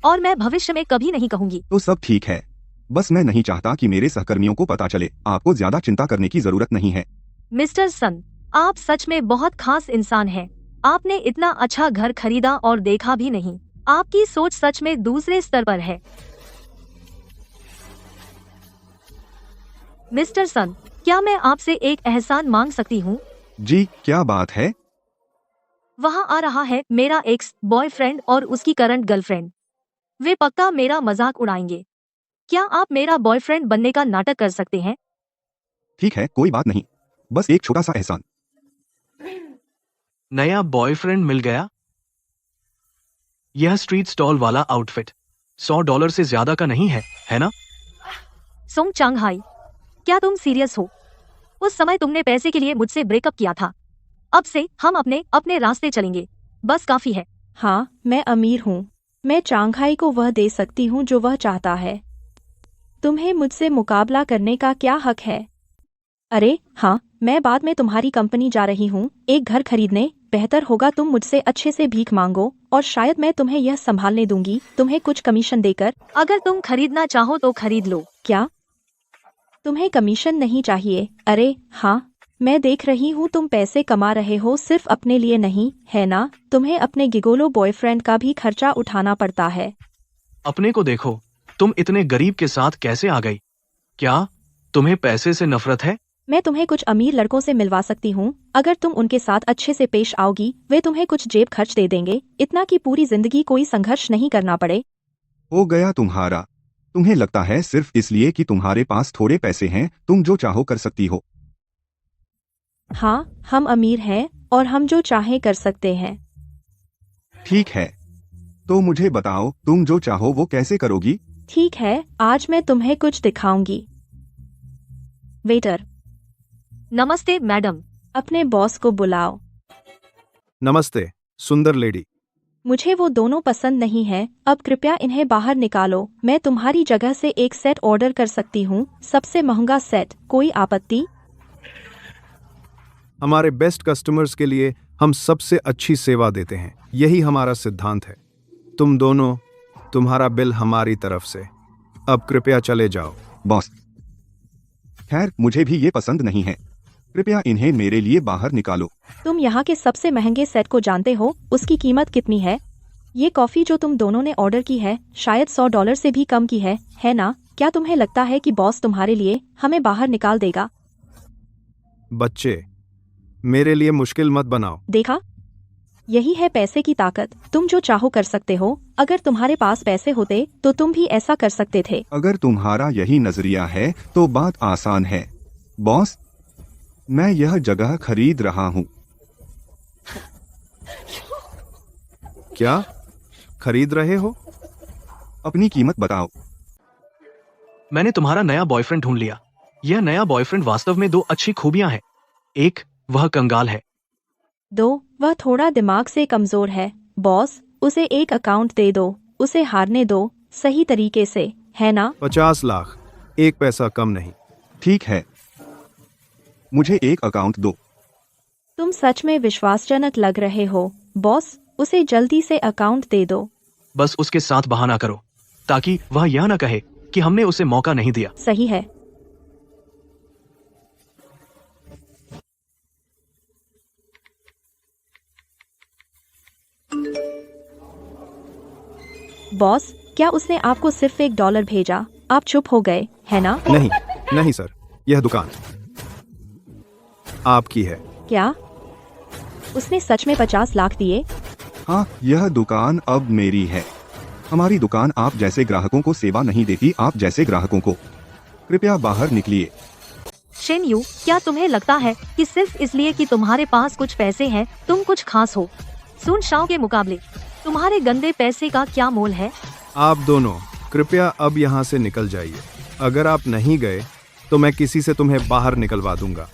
और मैं भविष्य में कभी नहीं कहूंगी। तो सब ठीक है। बस मैं नहीं चाहता कि मेरे सहकर्मियों को पता चले। आपको ज्यादा चिंता करने की जरूरत नहीं है। मिस्टर सन, आप सच में बहुत खास इंसान हैं। आपने इतना अच्छा घर खरीदा और देखा भी नहीं। आपकी सोच सच में दूसरे स्तर पर है। मिस्टर सन, क्या मैं आपसे एक एहसान मांग सकती हूँ? जी, क्या बात है? वहाँ आ रहा है मेरा एक्स बॉयफ्रेंड और उसकी करंट गर्लफ्रेंड। वे पक्का मेरा मजाक उड़ाएंगे। क्या आप मेरा बॉयफ्रेंड बनने का नाटक कर सकते हैं? ठीक है, कोई बात नहीं। बस एक छोटा सा एहसान। नया बॉयफ्रेंड मिल गया? यह स्ट्रीट स्टॉल वाला आउटफिट $100 से ज्यादा का नहीं है ना? सोंग चांगहाई, क्या तुम सीरियस हो? उस समय तुमने पैसे के लिए मुझसे ब्रेकअप किया था। अब से हम अपने अपने रास्ते चलेंगे। बस काफी है। हाँ, मैं अमीर हूँ। मैं चांगहाई को वह दे सकती हूँ जो वह चाहता है। तुम्हें मुझसे मुकाबला करने का क्या हक है? अरे हाँ, मैं बाद में तुम्हारी कंपनी जा रही हूँ एक घर खरीदने। बेहतर होगा तुम मुझसे अच्छे से भीख मांगो और शायद मैं तुम्हें यह संभालने दूंगी, तुम्हें कुछ कमीशन देकर। अगर तुम खरीदना चाहो तो खरीद लो। क्या तुम्हें कमीशन नहीं चाहिए? अरे हाँ, मैं देख रही हूँ तुम पैसे कमा रहे हो, सिर्फ अपने लिए नहीं, है ना? तुम्हें अपने गिगोलो बॉयफ्रेंड का भी खर्चा उठाना पड़ता है। अपने को देखो, तुम इतने गरीब के साथ कैसे आ गई? क्या तुम्हें पैसे से नफरत है? मैं तुम्हें कुछ अमीर लड़कों से मिलवा सकती हूँ। अगर तुम उनके साथ अच्छे से पेश आओगी, वे तुम्हें कुछ जेब खर्च दे देंगे, इतना कि पूरी जिंदगी कोई संघर्ष नहीं करना पड़े। हो गया तुम्हारा। तुम्हें लगता है सिर्फ इसलिए कि तुम्हारे पास थोड़े पैसे हैं तुम जो चाहो कर सकती हो। हाँ, हम अमीर हैं और हम जो चाहें कर सकते हैं। ठीक है, तो मुझे बताओ तुम जो चाहो वो कैसे करोगी? ठीक है, आज मैं तुम्हें कुछ दिखाऊंगी। वेटर, नमस्ते मैडम। अपने बॉस को बुलाओ। नमस्ते सुंदर लेडी। मुझे वो दोनों पसंद नहीं है, अब कृपया इन्हें बाहर निकालो। मैं तुम्हारी जगह से एक सेट ऑर्डर कर सकती हूँ, सबसे महंगा सेट। कोई आपत्ति? हमारे बेस्ट कस्टमर्स के लिए हम सबसे अच्छी सेवा देते हैं, यही हमारा सिद्धांत है। तुम दोनों, तुम्हारा बिल हमारी तरफ से। अब कृपया चले जाओ। बॉस, खैर मुझे भी ये पसंद नहीं है, कृपया इन्हें मेरे लिए बाहर निकालो। तुम यहाँ के सबसे महंगे सेट को जानते हो? उसकी कीमत कितनी है? ये कॉफी जो तुम दोनों ने ऑर्डर की है शायद $100 से भी कम की है ना? क्या तुम्हें लगता है कि बॉस तुम्हारे लिए हमें बाहर निकाल देगा? बच्चे, मेरे लिए मुश्किल मत बनाओ। देखा, यही है पैसे की ताकत। तुम जो चाहो कर सकते हो। अगर तुम्हारे पास पैसे होते तो तुम भी ऐसा कर सकते थे। अगर तुम्हारा यही नजरिया है तो बात आसान है। बॉस, मैं यह जगह खरीद रहा हूँ। क्या खरीद रहे हो? अपनी कीमत बताओ। मैंने तुम्हारा नया बॉयफ्रेंड ढूंढ लिया। यह नया बॉयफ्रेंड वास्तव में 2 अच्छी खूबियां हैं। एक, वह कंगाल है। 2, वह थोड़ा दिमाग से कमजोर है। बॉस, उसे एक अकाउंट दे दो, उसे हारने दो सही तरीके से, है ना? 50 लाख, एक पैसा कम नहीं। ठीक है, मुझे एक अकाउंट दो। तुम सच में विश्वासजनक लग रहे हो। बॉस, उसे जल्दी से अकाउंट दे दो। बस उसके साथ बहाना करो ताकि वह यह न कहे कि हमने उसे मौका नहीं दिया। सही है। बॉस, क्या उसने आपको सिर्फ $1 भेजा? आप चुप हो गए, है ना? नहीं नहीं सर, यह दुकान आपकी है। क्या उसने सच में 50 लाख दिए? हाँ, यह दुकान अब मेरी है। हमारी दुकान आप जैसे ग्राहकों को सेवा नहीं देती, आप जैसे ग्राहकों को। कृपया बाहर निकलिए। शेन यू, क्या तुम्हें लगता है कि सिर्फ इसलिए कि तुम्हारे पास कुछ पैसे हैं तुम कुछ खास हो? सुन शाओ के मुकाबले तुम्हारे गंदे पैसे का क्या मोल है? आप दोनों कृपया अब यहाँ से निकल जाइए। अगर आप नहीं गए तो मैं किसी से तुम्हें बाहर निकलवा दूंगा।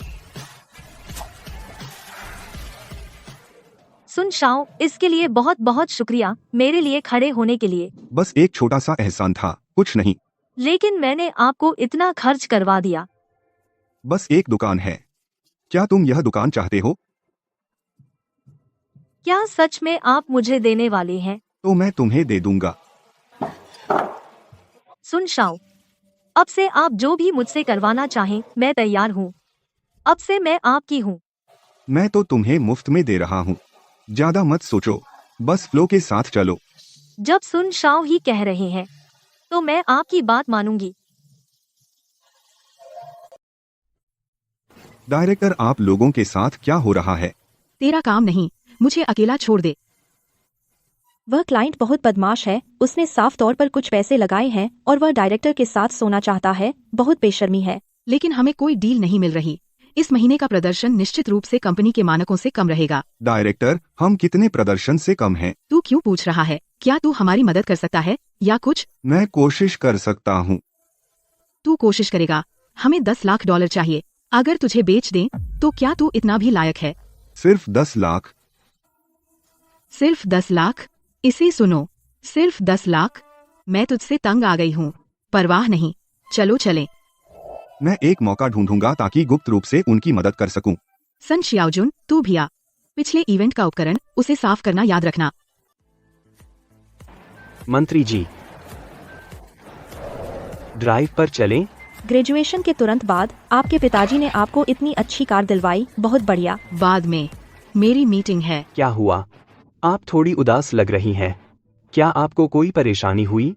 सुन शाओ, इसके लिए बहुत बहुत शुक्रिया, मेरे लिए खड़े होने के लिए। बस एक छोटा सा एहसान था, कुछ नहीं। लेकिन मैंने आपको इतना खर्च करवा दिया। बस एक दुकान है, क्या तुम यह दुकान चाहते हो? क्या सच में आप मुझे देने वाले हैं? तो मैं तुम्हें दे दूंगा। सुन शाओ, अब से आप जो भी मुझसे करवाना चाहें मैं तैयार हूँ। अब से मैं आपकी हूँ। मैं तो तुम्हें मुफ्त में दे रहा हूँ, ज्यादा मत सोचो, बस फ्लो के साथ चलो। जब सुन शाओ ही कह रहे हैं तो मैं आपकी बात मानूंगी। डायरेक्टर, आप लोगों के साथ क्या हो रहा है? तेरा काम नहीं, मुझे अकेला छोड़ दे। वह क्लाइंट बहुत बदमाश है, उसने साफ तौर पर कुछ पैसे लगाए हैं और वह डायरेक्टर के साथ सोना चाहता है। बहुत बेशर्मी है। लेकिन हमें कोई डील नहीं मिल रही। इस महीने का प्रदर्शन निश्चित रूप से कंपनी के मानकों से कम रहेगा। डायरेक्टर, हम कितने प्रदर्शन से कम हैं? तू क्यों पूछ रहा है? क्या तू हमारी मदद कर सकता है या कुछ? मैं कोशिश कर सकता हूँ। तू कोशिश करेगा? हमें $10 लाख चाहिए। अगर तुझे बेच दें तो क्या तू इतना भी लायक है? सिर्फ 10 लाख? सिर्फ 10 लाख? इसे सुनो, सिर्फ 10 लाख? मैं तुझसे तंग आ गई हूँ। परवाह नहीं, चलो चलें। मैं एक मौका ढूंढूंगा ताकि गुप्त रूप से उनकी मदद कर सकूं। सन शियाओजुन, तू भी आ। पिछले इवेंट का उपकरण उसे साफ करना याद रखना। मंत्री जी, ड्राइव पर चलें। ग्रेजुएशन के तुरंत बाद आपके पिताजी ने आपको इतनी अच्छी कार दिलवाई, बहुत बढ़िया। बाद में मेरी मीटिंग है। क्या हुआ? आप थोड़ी उदास लग रही हैं। क्या आपको कोई परेशानी हुई?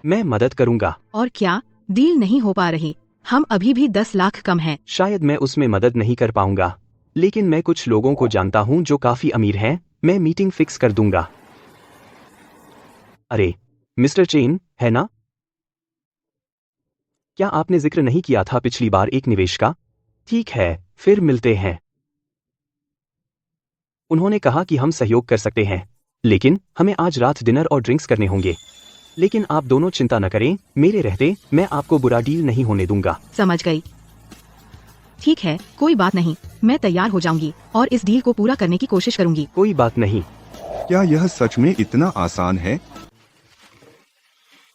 मैं मदद करूंगा। और क्या डील नहीं हो पा रही? हम अभी भी 10 लाख कम हैं। शायद मैं उसमें मदद नहीं कर पाऊंगा, लेकिन मैं कुछ लोगों को जानता हूं जो काफी अमीर हैं। मैं मीटिंग फिक्स कर दूंगा। अरे, मिस्टर चेन, है ना? क्या आपने जिक्र नहीं किया था पिछली बार एक निवेश का? ठीक है, फिर मिलते हैं। उन्होंने कहा कि हम सहयोग कर सकते हैं, लेकिन हमें आज रात डिनर और ड्रिंक्स करने होंगे। लेकिन आप दोनों चिंता न करें, मेरे रहते मैं आपको बुरा डील नहीं होने दूंगा। समझ गई। ठीक है, कोई बात नहीं, मैं तैयार हो जाऊंगी और इस डील को पूरा करने की कोशिश करूंगी। कोई बात नहीं। क्या यह सच में इतना आसान है?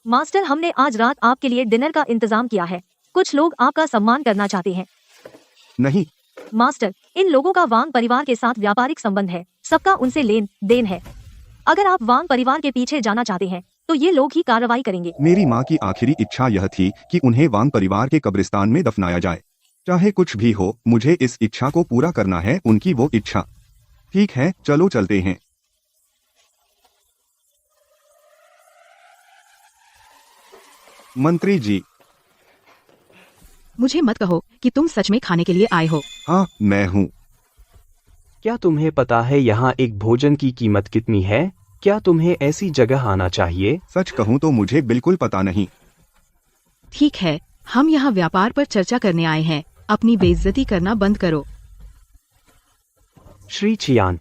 मास्टर, हमने आज रात आपके लिए डिनर का इंतजाम किया है। कुछ लोग आपका सम्मान करना चाहते हैं। नहीं, मास्टर, इन लोगों का वांग परिवार के साथ व्यापारिक संबंध है। सबका उनसे लेन देन है। अगर आप वांग परिवार के पीछे जाना चाहते हैं तो ये लोग ही कार्रवाई करेंगे। मेरी माँ की आखिरी इच्छा यह थी कि उन्हें वांग परिवार के कब्रिस्तान में दफनाया जाए। चाहे कुछ भी हो, मुझे इस इच्छा को पूरा करना है, उनकी वो इच्छा। ठीक है, चलो चलते हैं। मंत्री जी। मुझे मत कहो कि तुम सच में खाने के लिए आए हो। हाँ, मैं हूँ। क्या तुम्हें पता है यहाँ एक भोजन की कीमत कितनी है? क्या तुम्हें ऐसी जगह आना चाहिए? सच कहूँ तो मुझे बिल्कुल पता नहीं। ठीक है, हम यहाँ व्यापार पर चर्चा करने आए हैं। अपनी बेइज्जती करना बंद करो। श्री चियान,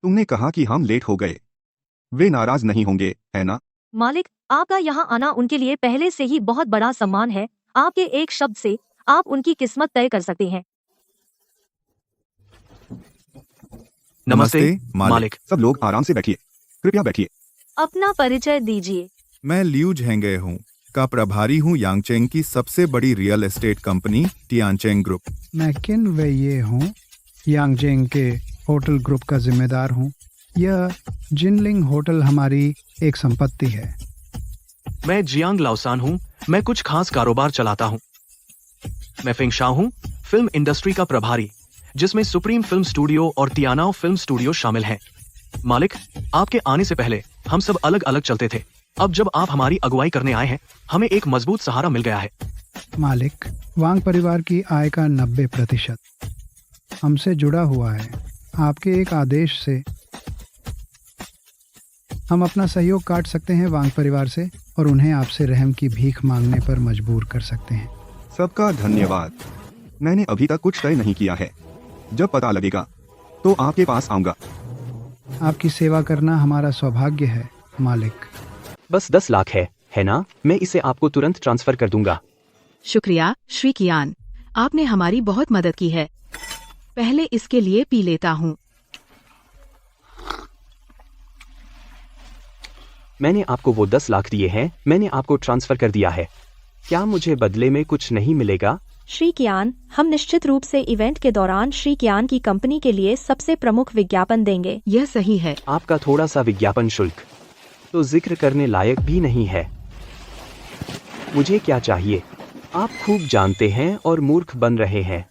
तुमने कहा कि हम लेट हो गए। वे नाराज नहीं होंगे, है ना? मालिक, आपका यहाँ आना उनके लिए पहले से ही बहुत बड़ा सम्मान है। आपके एक शब्द से आप उनकी किस्मत तय कर सकते हैं। नमस्ते मालिक। सब लोग आराम से बैठिए, कृपया बैठिए। अपना परिचय दीजिए। मैं लियू झेंगे हूँ, का प्रभारी हूँ यांगचेंग की सबसे बड़ी रियल एस्टेट कंपनी टियानचेंग ग्रुप। मैं किन वेये हूँ, यांगजेंग के होटल ग्रुप का जिम्मेदार हूँ। यह जिनलिंग होटल हमारी एक संपत्ति है। मैं जियांग लाओसान हूँ। मैं कुछ खास कारोबार चलाता हूँ। मैं फेंगशा हूँ, फिल्म इंडस्ट्री का प्रभारी, जिसमें सुप्रीम फिल्म स्टूडियो और तियानाओ फिल्म स्टूडियो शामिल हैं। मालिक, आपके आने से पहले हम सब अलग अलग चलते थे। अब जब आप हमारी अगुवाई करने आए हैं, हमें एक मजबूत सहारा मिल गया है। मालिक, वांग परिवार की आय का 90% हमसे जुड़ा हुआ है। आपके एक आदेश से हम अपना सहयोग काट सकते हैं वांग परिवार से और उन्हें आपसे रहम की भीख मांगने पर मजबूर कर सकते हैं। सबका धन्यवाद। मैंने अभी तक कुछ तय नहीं किया है। जब पता लगेगा तो आपके पास आऊंगा। आपकी सेवा करना हमारा सौभाग्य है मालिक। बस 10 लाख है ना? मैं इसे आपको तुरंत ट्रांसफर कर दूंगा। शुक्रिया श्री कियान, आपने हमारी बहुत मदद की है। पहले इसके लिए पी लेता हूँ। मैंने आपको वो 10 लाख दिए हैं, मैंने आपको ट्रांसफर कर दिया है। क्या मुझे बदले में कुछ नहीं मिलेगा? श्री कियान, हम निश्चित रूप से इवेंट के दौरान श्री कियान की कंपनी के लिए सबसे प्रमुख विज्ञापन देंगे। यह सही है। आपका थोड़ा सा विज्ञापन शुल्क तो जिक्र करने लायक भी नहीं है। मुझे क्या चाहिए आप खूब जानते हैं और मूर्ख बन रहे हैं।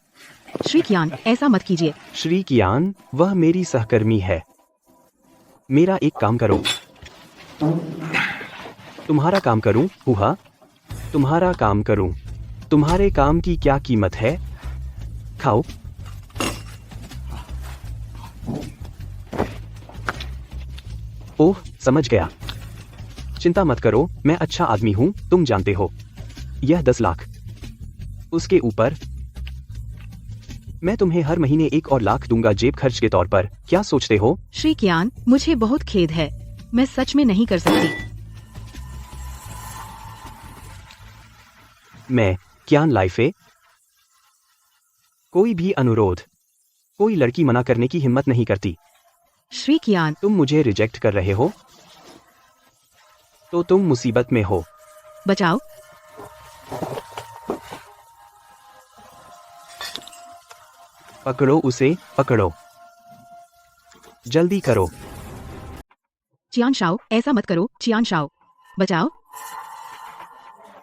श्री कियान, ऐसा मत कीजिए। श्री कियान, वह मेरी सहकर्मी है। मेरा एक काम करो। तुम्हारा काम करूं? हुआ, तुम्हारा काम करूं। तुम्हारे काम की क्या कीमत है? खाओ। ओह, समझ गया। चिंता मत करो, मैं अच्छा आदमी हूं, तुम जानते हो। यह 10 लाख। उसके ऊपर मैं तुम्हें हर महीने 1 और लाख दूंगा जेब खर्च के तौर पर। क्या सोचते हो? श्री कियान, मुझे बहुत खेद है, मैं सच में नहीं कर सकती। मैं कियान लाइफे। कोई भी अनुरोध, कोई लड़की मना करने की हिम्मत नहीं करती। श्री कियान, तुम मुझे रिजेक्ट कर रहे हो तो तुम मुसीबत में हो। बचाओ। पकड़ो उसे, पकड़ो। जल्दी करो। चियान शाओ, ऐसा मत करो चियान शाओ, बचाओ।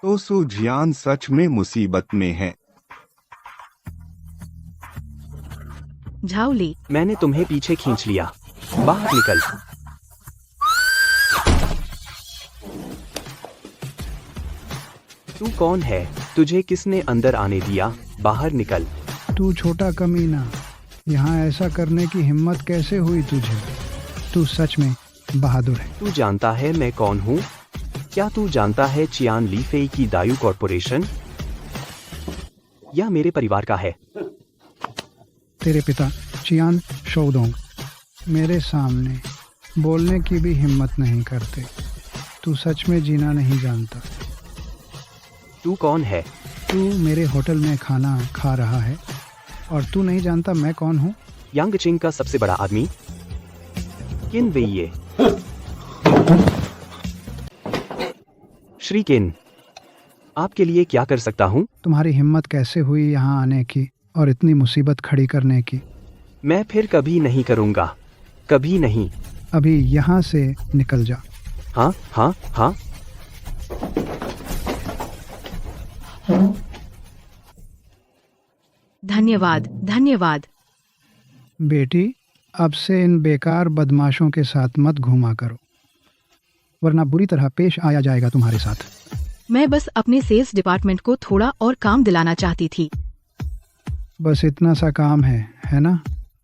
तो सु जियान सच में मुसीबत में है। झाओ ली, मैंने तुम्हें पीछे खींच लिया। बाहर निकल। तू कौन है? तुझे किसने अंदर आने दिया? बाहर निकल। तू छोटा कमीना, यहाँ ऐसा करने की हिम्मत कैसे हुई तुझे? तू सच में बहादुर है। तू जानता है मैं कौन हूँ? क्या तू जानता है चियान ली फेई की दायु कॉर्पोरेशन? यह मेरे परिवार का है। तेरे पिता चियान शोदोंग मेरे सामने बोलने की भी हिम्मत नहीं करते। तू सच में जीना नहीं जानता। तू कौन है? तू मेरे होटल में खाना खा रहा है और तू नहीं जानता मैं कौन हूँ? यांगचिंग का सबसे बड़ा आदमी किन वेइये। श्री किन, आपके लिए क्या कर सकता हूँ? तुम्हारी हिम्मत कैसे हुई यहाँ आने की और इतनी मुसीबत खड़ी करने की? मैं फिर कभी नहीं करूँगा, कभी नहीं। अभी यहाँ से निकल जा। हाँ हाँ हाँ। धन्यवाद धन्यवाद। बेटी, अब से इन बेकार बदमाशों के साथ मत घूमा करो, वरना बुरी तरह पेश आया जाएगा तुम्हारे साथ। मैं बस अपने सेल्स डिपार्टमेंट को थोड़ा और काम दिलाना चाहती थी। बस इतना सा काम है ना?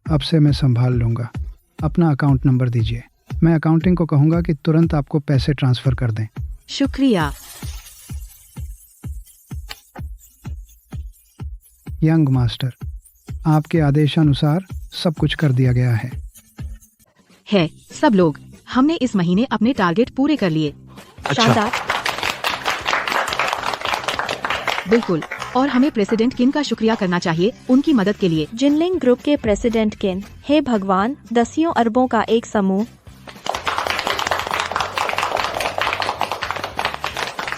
अब से मैं संभाल लूँगा। अपना अकाउंट नंबर दीजिए, मैं अकाउंटिंग को कहूँगा कि तुरंत आपको पैसे ट्रांसफ़र कर दें। शुक्रिया। यंग मास्टर, आपके आदेशानुसार सब कुछ कर दिया गया है। सब लोग, हमने इस महीने अपने टारगेट पूरे कर लिए। शानदार। बिल्कुल, और हमें प्रेसिडेंट किन का शुक्रिया करना चाहिए उनकी मदद के लिए। जिनलिंग ग्रुप के प्रेसिडेंट किन, हे भगवान, दसियों अरबों का एक समूह।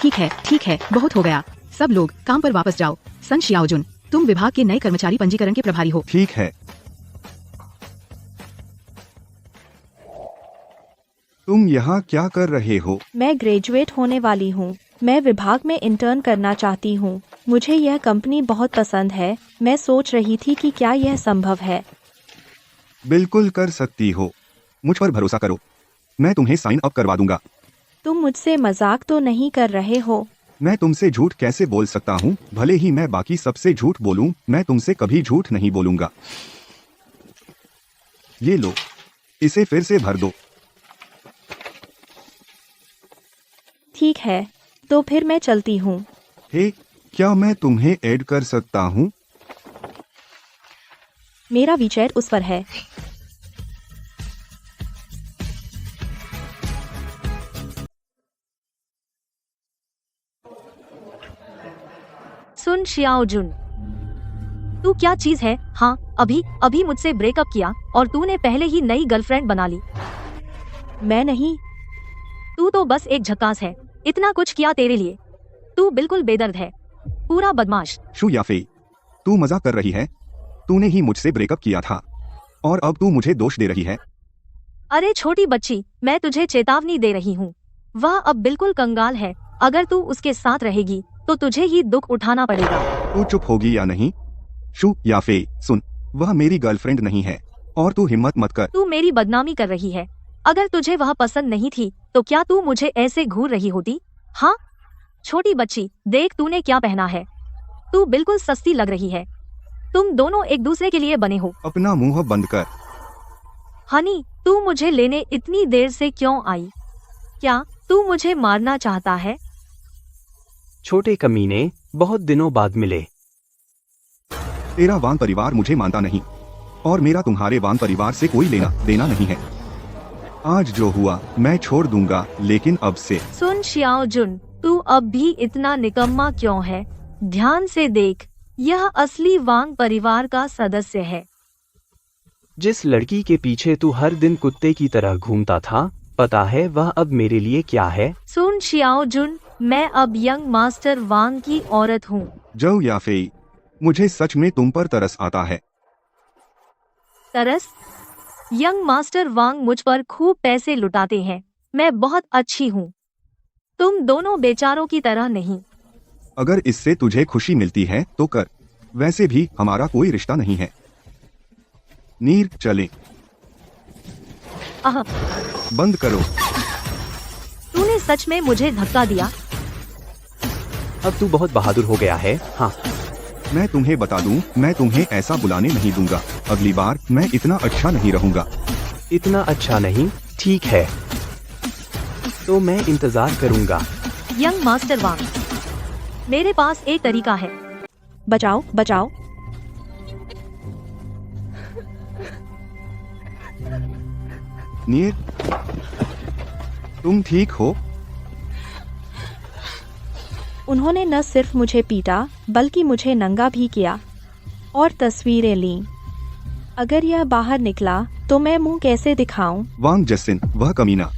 ठीक है, बहुत हो गया। सब लोग काम पर वापस जाओ। सन शियाओजुन, तुम विभाग के नए कर्मचारी पंजीकरण के प्रभारी हो। ठीक है। तुम यहाँ क्या कर रहे हो? मैं ग्रेजुएट होने वाली हूँ। मैं विभाग में इंटर्न करना चाहती हूँ। मुझे यह कंपनी बहुत पसंद है। मैं सोच रही थी कि क्या यह संभव है। बिल्कुल कर सकती हो, मुझ पर भरोसा करो। मैं तुम्हें साइन अप करवा दूंगा। तुम मुझसे मजाक तो नहीं कर रहे हो? मैं तुमसे झूठ कैसे बोल सकता हूँ? भले ही मैं बाकी सबसे झूठ बोलूँ, मैं तुमसे कभी झूठ नहीं बोलूंगा। ये लो, इसे फिर से भर दो। ठीक है, तो फिर मैं चलती हूँ। हे, क्या मैं तुम्हें ऐड कर सकता हूँ? मेरा वीचैट उस पर है। सुन शियाओजुन, तू क्या चीज है? हाँ, अभी मुझसे ब्रेकअप किया और तूने पहले ही नई गर्लफ्रेंड बना ली। मैं नहीं। तू तो बस एक झकास है। इतना कुछ किया तेरे लिए। तू बिल्कुल बेदर्द है, पूरा बदमाश। शू याफे, तू मजाक कर रही है? तूने ही मुझसे ब्रेकअप किया था और अब तू मुझे दोष दे रही है। अरे छोटी बच्ची, मैं तुझे चेतावनी दे रही हूँ। वह अब बिल्कुल कंगाल है। अगर तू उसके साथ रहेगी तो तुझे ही दुख उठाना पड़ेगा। तू चुप होगी या नहीं? शू याफे, सुन, वह मेरी गर्लफ्रेंड नहीं है और तू हिम्मत मत कर। तू मेरी बदनामी कर रही है। अगर तुझे वह पसंद नहीं थी तो क्या तू मुझे ऐसे घूर रही होती? हाँ छोटी बच्ची, देख तूने क्या पहना है। तू बिल्कुल सस्ती लग रही है। तुम दोनों एक दूसरे के लिए बने हो। अपना मुंह बंद कर। हनी, तू मुझे लेने इतनी देर से क्यों आई? क्या तू मुझे मारना चाहता है? छोटे कमीने, बहुत दिनों बाद मिले। तेरा वांग परिवार मुझे मानता नहीं और मेरा तुम्हारे वांग परिवार से कोई लेना देना नहीं है। आज जो हुआ मैं छोड़ दूंगा, लेकिन अब से। सुन शियाओजुन, तू अब भी इतना निकम्मा क्यों है? ध्यान से देख, यह असली वांग परिवार का सदस्य है। जिस लड़की के पीछे तू हर दिन कुत्ते की तरह घूमता था, पता है वह अब मेरे लिए क्या है? सुन शियाओजुन, मैं अब यंग मास्टर वांग की औरत हूँ। जो याफे, मुझे सच में तुम पर तरस आता है। तरस? यंग मास्टर वांग मुझ पर खूब पैसे लुटाते हैं। मैं बहुत अच्छी हूँ, तुम दोनों बेचारों की तरह नहीं। अगर इससे तुझे खुशी मिलती है तो कर, वैसे भी हमारा कोई रिश्ता नहीं है। नीर, चलें। आह, बंद करो। तूने सच में मुझे धक्का दिया? अब तू बहुत बहादुर हो गया है। हाँ, मैं तुम्हें बता दूं, मैं तुम्हें ऐसा बुलाने नहीं दूंगा। अगली बार मैं इतना अच्छा नहीं रहूंगा। इतना अच्छा नहीं, ठीक है, तो मैं इंतजार करूंगा। यंग मास्टर वांग, मेरे पास एक तरीका है। बचाओ बचाओ। नीर, तुम ठीक हो? उन्होंने न सिर्फ मुझे पीटा बल्कि मुझे नंगा भी किया और तस्वीरें लीं। अगर यह बाहर निकला तो मैं मुंह कैसे दिखाऊं? वांग जसिन, वह कमीना।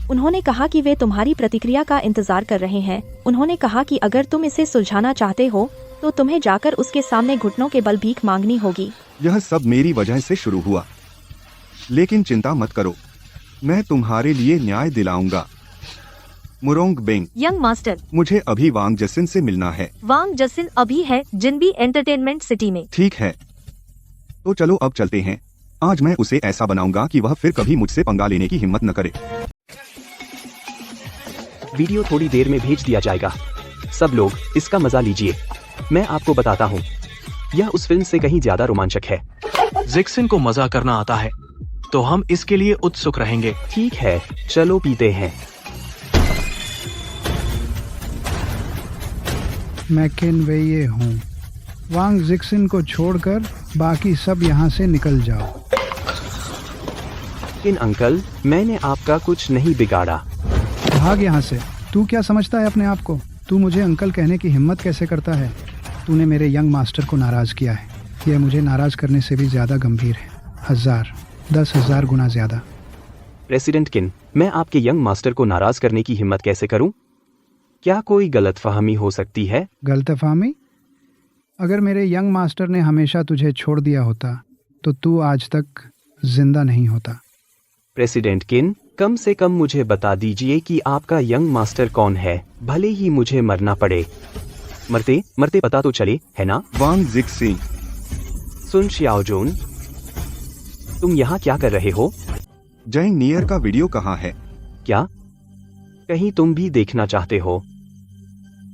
उन्होंने कहा कि वे तुम्हारी प्रतिक्रिया का इंतजार कर रहे हैं। उन्होंने कहा कि अगर तुम इसे सुलझाना चाहते हो तो तुम्हें जाकर उसके सामने घुटनों के बल भीख मांगनी होगी। यह सब मेरी वजह से शुरू हुआ, लेकिन चिंता मत करो, मैं तुम्हारे लिए न्याय दिलाऊंगा। मुरोंग बेंग, यंग मास्टर, मुझे अभी वांग जसिन से मिलना है। वांग जसिन अभी है जिनबी एंटरटेनमेंट सिटी में। ठीक है, तो चलो अब चलते हैं। आज मैं उसे ऐसा बनाऊंगा कि वह फिर कभी मुझसे पंगा लेने की हिम्मत न करे। वीडियो थोड़ी देर में भेज दिया जाएगा। सब लोग इसका मजा लीजिए। मैं आपको बताता हूँ, यह उस फिल्म से कहीं ज्यादा रोमांचक है। जिक्सिन को मजा करना आता है, तो हम इसके लिए उत्सुक रहेंगे। ठीक है, चलो पीते हैं। मैं किनवेये हूँ। वांग जिक्सिन को छोड़कर बाकी सब यहाँ से निकल जाओ। किन अंकल, मैंने आपका कुछ नहीं बिगाड़ा। भाग यहाँ से। तू क्या समझता है अपने आप को? तू मुझे अंकल कहने की हिम्मत कैसे करता है? तूने मेरे यंग मास्टर को नाराज किया है। यह मुझे नाराज करने से भी ज्यादा गंभीर है। 10,000 गुना ज्यादा। प्रेसिडेंट किन, मैं आपके यंग मास्टर को नाराज करने की हिम्मत कैसे करूं? क्या कोई गलतफहमी हो सकती है? गलतफहमी? अगर मेरे यंग मास्टर ने हमेशा तुझे छोड़ दिया होता तो तू आज तक जिंदा नहीं होता। प्रेसिडेंट किन, कम से कम मुझे बता दीजिए कि आपका यंग मास्टर कौन है, भले ही मुझे मरना पड़े। मरते मरते पता तो चले, है ना? वांग जिक्सिन, सुन शियाओजून, तुम यहाँ क्या कर रहे हो? जैंग नियर का वीडियो कहाँ है? क्या कहीं तुम भी देखना चाहते हो?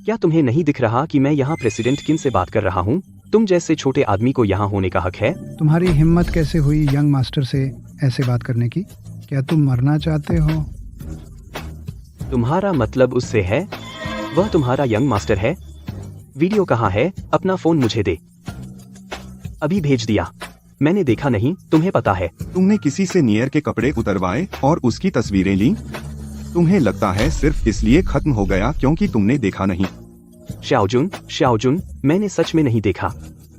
क्या तुम्हें नहीं दिख रहा कि मैं यहाँ प्रेसिडेंट किन से बात कर रहा हूँ? तुम जैसे छोटे आदमी को यहाँ होने का हक है। तुम्हारी हिम्मत कैसे हुई यंग मास्टर से ऐसे बात करने की? क्या तुम मरना चाहते हो? तुम्हारा मतलब उससे है? वह तुम्हारा यंग मास्टर है? वीडियो कहाँ है? अपना फोन मुझे दे। अभी भेज दिया। मैंने देखा नहीं, तुम्हें पता है। तुमने किसी से नियर के कपड़े उतरवाए और उसकी तस्वीरें ली? तुम्हें लगता है सिर्फ इसलिए खत्म हो गया क्योंकि तुमने देखा नहीं? शाओजुन, मैंने सच में नहीं देखा।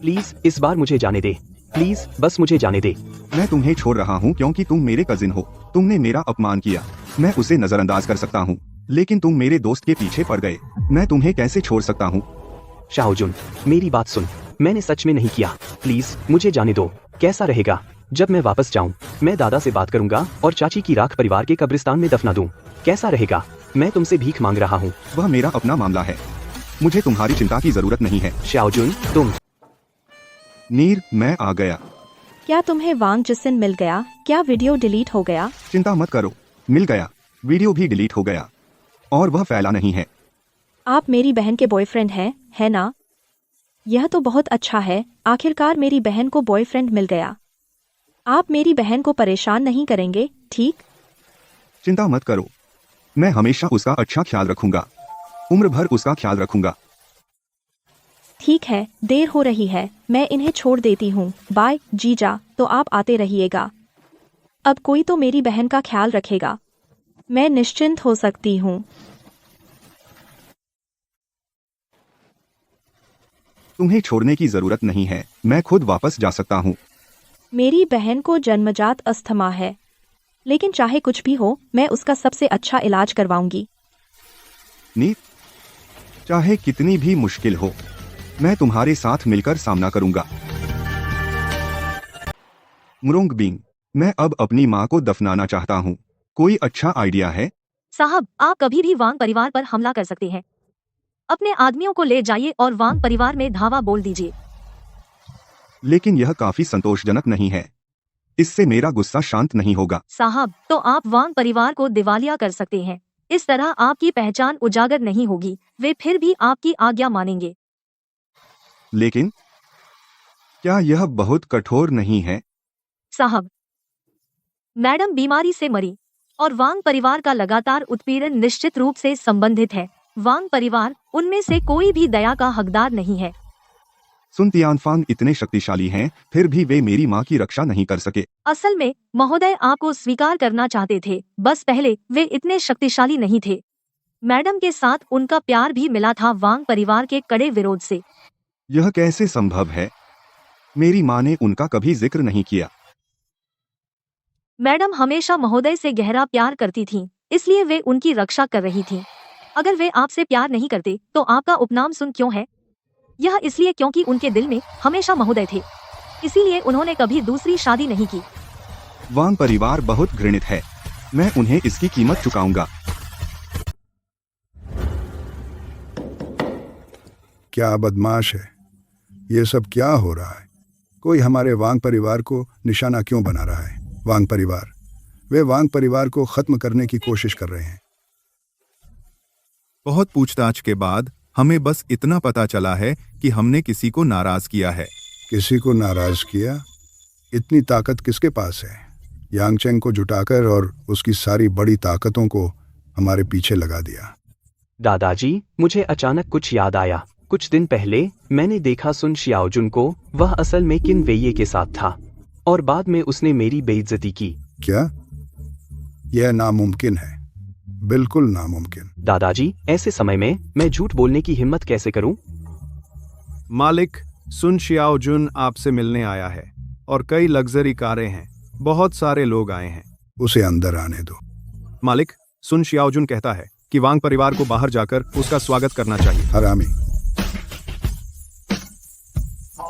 प्लीज इस बार मुझे जाने दे। प्लीज बस मुझे जाने दे। मैं तुम्हें छोड़ रहा हूँ क्योंकि तुम मेरे कजिन हो। तुमने मेरा अपमान किया, मैं उसे नजरअंदाज कर सकता हूँ, लेकिन तुम मेरे दोस्त के पीछे पड़ गए। मैं तुम्हें कैसे छोड़ सकता हूँ? शाओजुन, मेरी बात सुन, मैंने सच में नहीं किया। प्लीज मुझे जाने दो। कैसा रहेगा जब मैं वापस जाऊं? मैं दादा से बात करूंगा और चाची की राख परिवार के कब्रिस्तान में दफना दूं। कैसा रहेगा? मैं तुमसे भीख मांग रहा हूँ। वह मेरा अपना मामला है, मुझे तुम्हारी चिंता की जरूरत नहीं है। शाओजुन, तुम। नीर, मैं आ गया। क्या तुम्हें वांग जिसिन मिल गया? क्या वीडियो डिलीट हो गया? चिंता मत करो, मिल गया। वीडियो भी डिलीट हो गया और वह फैला नहीं है। आप मेरी बहन के बॉयफ्रेंड हैं, है ना? यह तो बहुत अच्छा है, आखिरकार मेरी बहन को बॉयफ्रेंड मिल गया। आप मेरी बहन को परेशान नहीं करेंगे, ठीक? चिंता मत करो, मैं हमेशा उसका अच्छा ख्याल रखूंगा, उम्र भर उसका ख्याल रखूंगा। ठीक है, देर हो रही है, मैं इन्हें छोड़ देती हूँ। बाय जीजा, तो आप आते रहिएगा। अब कोई तो मेरी बहन का ख्याल रखेगा। मैं निश्चिंत हो सकती हूँ। तुम्हें छोड़ने की जरूरत नहीं है, मैं खुद वापस जा सकता हूँ। मेरी बहन को जन्मजात अस्थमा है, लेकिन चाहे कुछ भी हो, मैं उसका सबसे अच्छा इलाज करवाऊंगी। नीत, चाहे कितनी भी मुश्किल हो, मैं तुम्हारे साथ मिलकर सामना करूंगा। मुरोंग बिंग, मैं अब अपनी माँ को दफनाना चाहता हूँ। कोई अच्छा आइडिया है? साहब, आप कभी भी वांग परिवार पर हमला कर सकते हैं। अपने आदमियों को ले जाइए और वांग परिवार में धावा बोल दीजिए। लेकिन यह काफी संतोषजनक नहीं है। इससे मेरा गुस्सा शांत नहीं होगा। साहब, तो आप वांग परिवार को दिवालिया कर सकते हैं। इस तरह आपकी पहचान उजागर नहीं होगी, वे फिर भी आपकी आज्ञा मानेंगे। लेकिन क्या यह बहुत कठोर नहीं है? साहब, मैडम बीमारी से मरी और वांग परिवार का लगातार उत्पीड़न निश्चित रूप से संबंधित है। वांग परिवार उनमें से कोई भी दया का हकदार नहीं है। सुन तियानफांग इतने शक्तिशाली हैं, फिर भी वे मेरी माँ की रक्षा नहीं कर सके। असल में महोदय आपको स्वीकार करना चाहते थे, बस पहले वे इतने शक्तिशाली नहीं थे। मैडम के साथ उनका प्यार भी मिला था वांग परिवार के कड़े विरोध से। यह कैसे संभव है? मेरी माँ ने उनका कभी जिक्र नहीं किया। मैडम हमेशा महोदय से गहरा प्यार करती थीं, इसलिए वे उनकी रक्षा कर रही थीं। अगर वे आपसे प्यार नहीं करते तो आपका उपनाम सुन क्यों है? यह इसलिए क्योंकि उनके दिल में हमेशा महोदय थे, इसीलिए उन्होंने कभी दूसरी शादी नहीं की। वांग परिवार बहुत घृणित है। मैं उन्हें इसकी कीमत चुकाऊंगा। क्या बदमाश है, ये सब क्या हो रहा है? कोई हमारे वांग परिवार को निशाना क्यों बना रहा है? वांग परिवार, वे वांग परिवार को खत्म करने की कोशिश कर रहे हैं। बहुत पूछताछ के बाद हमें बस इतना पता चला है कि हमने किसी को नाराज किया है। किसी को नाराज किया? इतनी ताकत किसके पास है? यांगचेंग को जुटाकर और उसकी सारी बड़ी ताकतों को हमारे पीछे लगा दिया। दादाजी, मुझे अचानक कुछ याद आया। कुछ दिन पहले मैंने देखा सुन शियाओजुन को। वह असल में किन वेये के साथ था और बाद में उसने मेरी बेइज्जती की। क्या? यह नामुमकिन है, बिल्कुल नामुमकिन। दादाजी, ऐसे समय में मैं झूठ बोलने की हिम्मत कैसे करूं? मालिक, सुन शियाओजुन आपसे मिलने आया है और कई लग्जरी कारें हैं। बहुत सारे लोग आए हैं। उसे अंदर आने दो। मालिक, सुन शियाओजुन कहता है कि वांग परिवार को बाहर जाकर उसका स्वागत करना चाहिए। हरामी।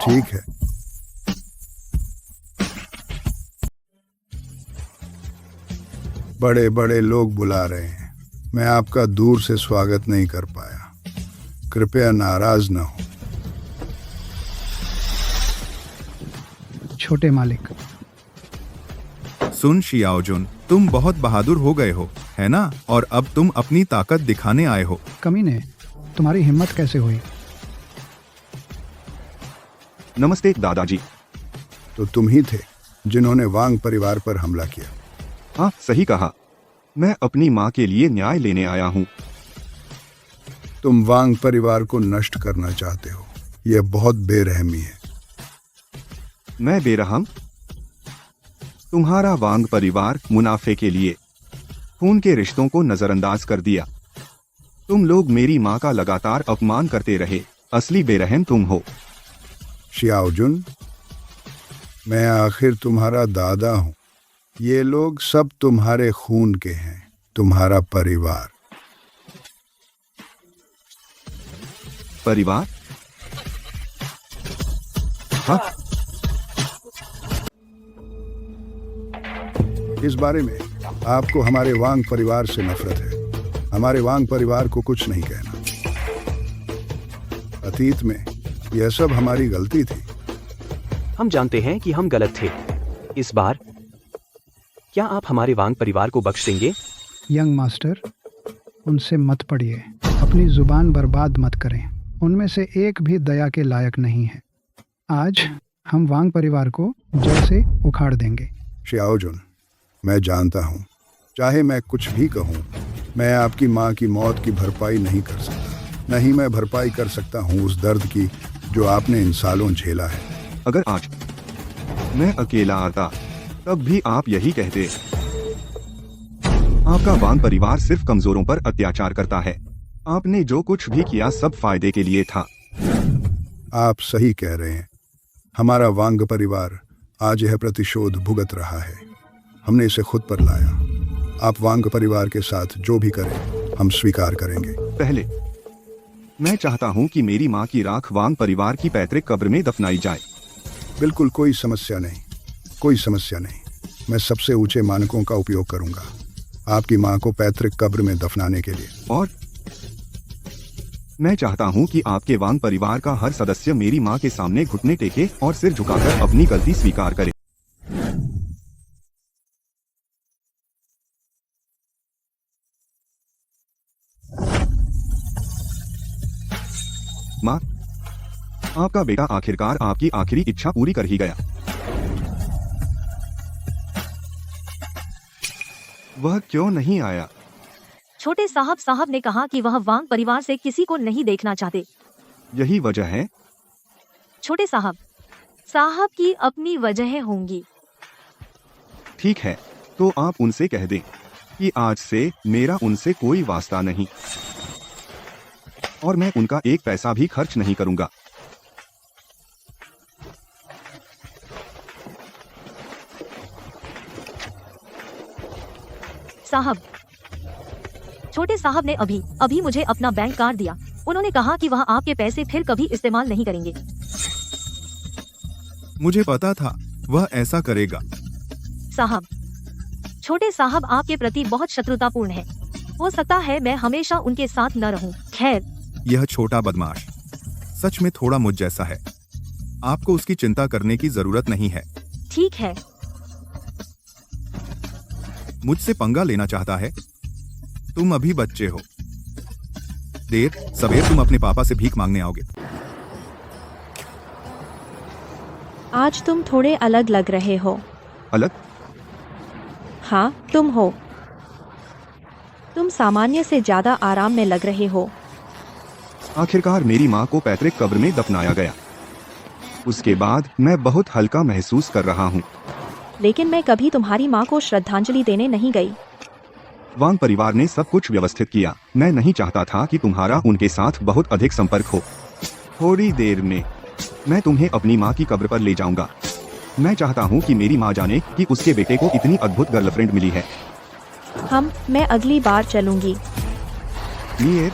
ठीक है। बड़े बड़े लोग बुला रहे हैं, मैं आपका दूर से स्वागत नहीं कर पाया। कृपया नाराज न हो। छोटे मालिक, सुन शियाओजुन, तुम बहुत बहादुर हो गए हो, है ना? और अब तुम अपनी ताकत दिखाने आए हो। कमीने, तुम्हारी हिम्मत कैसे हुई? नमस्ते दादाजी। तो तुम ही थे जिन्होंने वांग परिवार पर हमला किया। हाँ, सही कहा। मैं अपनी माँ के लिए न्याय लेने आया हूँ। तुम वांग परिवार को नष्ट करना चाहते हो, यह बहुत बेरहमी है। मैं बेरहम? तुम्हारा वांग परिवार मुनाफे के लिए खून के रिश्तों को नजरअंदाज कर दिया। तुम लोग मेरी माँ का लगातार अपमान करते रहे। असली बेरहम तुम हो। शियाओजुन, मैं आखिर तुम्हारा दादा हूं। ये लोग सब तुम्हारे खून के हैं, तुम्हारा परिवार। परिवार? हाँ। इस बारे में आपको हमारे वांग परिवार से नफरत है। हमारे वांग परिवार को कुछ नहीं कहना। अतीत में यह सब हमारी गलती थी। हम जानते हैं कि हम गलत थे। इस बार क्या आप हमारे वांग परिवार को बख्श देंगे? यंग मास्टर, उनसे मत पढ़िए। अपनी जुबान बर्बाद मत करें। उनमें से एक भी दया के लायक नहीं है। आज हम वांग परिवार को जड़ से उखाड़ देंगे। शियाओजुन, मैं जानता हूँ, चाहे मैं कुछ भी कहूँ, मैं आपकी माँ की मौत की भरपाई नहीं कर सकता। नहीं मैं भरपाई कर सकता हूँ उस दर्द की जो आपने इन सालों झेला है। अगर आज मैं अकेला आता तब भी आप यही कहते। आपका वांग परिवार सिर्फ कमजोरों पर अत्याचार करता है। आपने जो कुछ भी किया सब फायदे के लिए था। आप सही कह रहे हैं। हमारा वांग परिवार आज यह प्रतिशोध भुगत रहा है। हमने इसे खुद पर लाया। आप वांग परिवार के साथ जो भी करें हम स्वीकार करेंगे। पहले मैं चाहता हूं कि मेरी मां की राख वांग परिवार की पैतृक कब्र में दफनाई जाए। बिल्कुल कोई समस्या नहीं। कोई समस्या नहीं, मैं सबसे ऊंचे मानकों का उपयोग करूंगा आपकी माँ को पैतृक कब्र में दफनाने के लिए। और मैं चाहता हूं कि आपके वांग परिवार का हर सदस्य मेरी माँ के सामने घुटने टेके और सिर झुकाकर अपनी गलती स्वीकार करे। माँ, आपका बेटा आखिरकार आपकी आखिरी इच्छा पूरी कर ही गया। वह क्यों नहीं आया? छोटे साहब ने कहा कि वह वांग परिवार से किसी को नहीं देखना चाहते। यही वजह है? छोटे साहब की अपनी वजहें होंगी। ठीक है, तो आप उनसे कह दें कि आज से मेरा उनसे कोई वास्ता नहीं और मैं उनका एक पैसा भी खर्च नहीं करूंगा। साहब, छोटे साहब ने अभी मुझे अपना बैंक कार्ड दिया। उन्होंने कहा कि वह आपके पैसे फिर कभी इस्तेमाल नहीं करेंगे। मुझे पता था वह ऐसा करेगा। साहब, छोटे साहब आपके प्रति बहुत शत्रुतापूर्ण है। हो सकता है मैं हमेशा उनके साथ न रहूं। खैर, यह छोटा बदमाश सच में थोड़ा मुझ जैसा है। आपको उसकी चिंता करने की जरूरत नहीं है। ठीक है। मुझसे पंगा लेना चाहता है? तुम अभी बच्चे हो। देर सवेर तुम अपने पापा से भीख मांगने आओगे। आज तुम थोड़े अलग लग रहे हो। अलग? हाँ, तुम हो। तुम सामान्य से ज्यादा आराम में लग रहे हो। आखिरकार मेरी माँ को पैतृक कब्र में दफनाया गया। उसके बाद मैं बहुत हल्का महसूस कर रहा हूँ। लेकिन मैं कभी तुम्हारी माँ को श्रद्धांजलि देने नहीं गई। वांग परिवार ने सब कुछ व्यवस्थित किया। मैं नहीं चाहता था कि तुम्हारा उनके साथ बहुत अधिक संपर्क हो। थोड़ी देर में मैं तुम्हें अपनी माँ की कब्र पर ले जाऊंगा। मैं चाहता हूँ कि मेरी माँ जाने कि उसके बेटे को इतनी अद्भुत गर्लफ्रेंड मिली है। मैं अगली बार चलूंगी। मीर,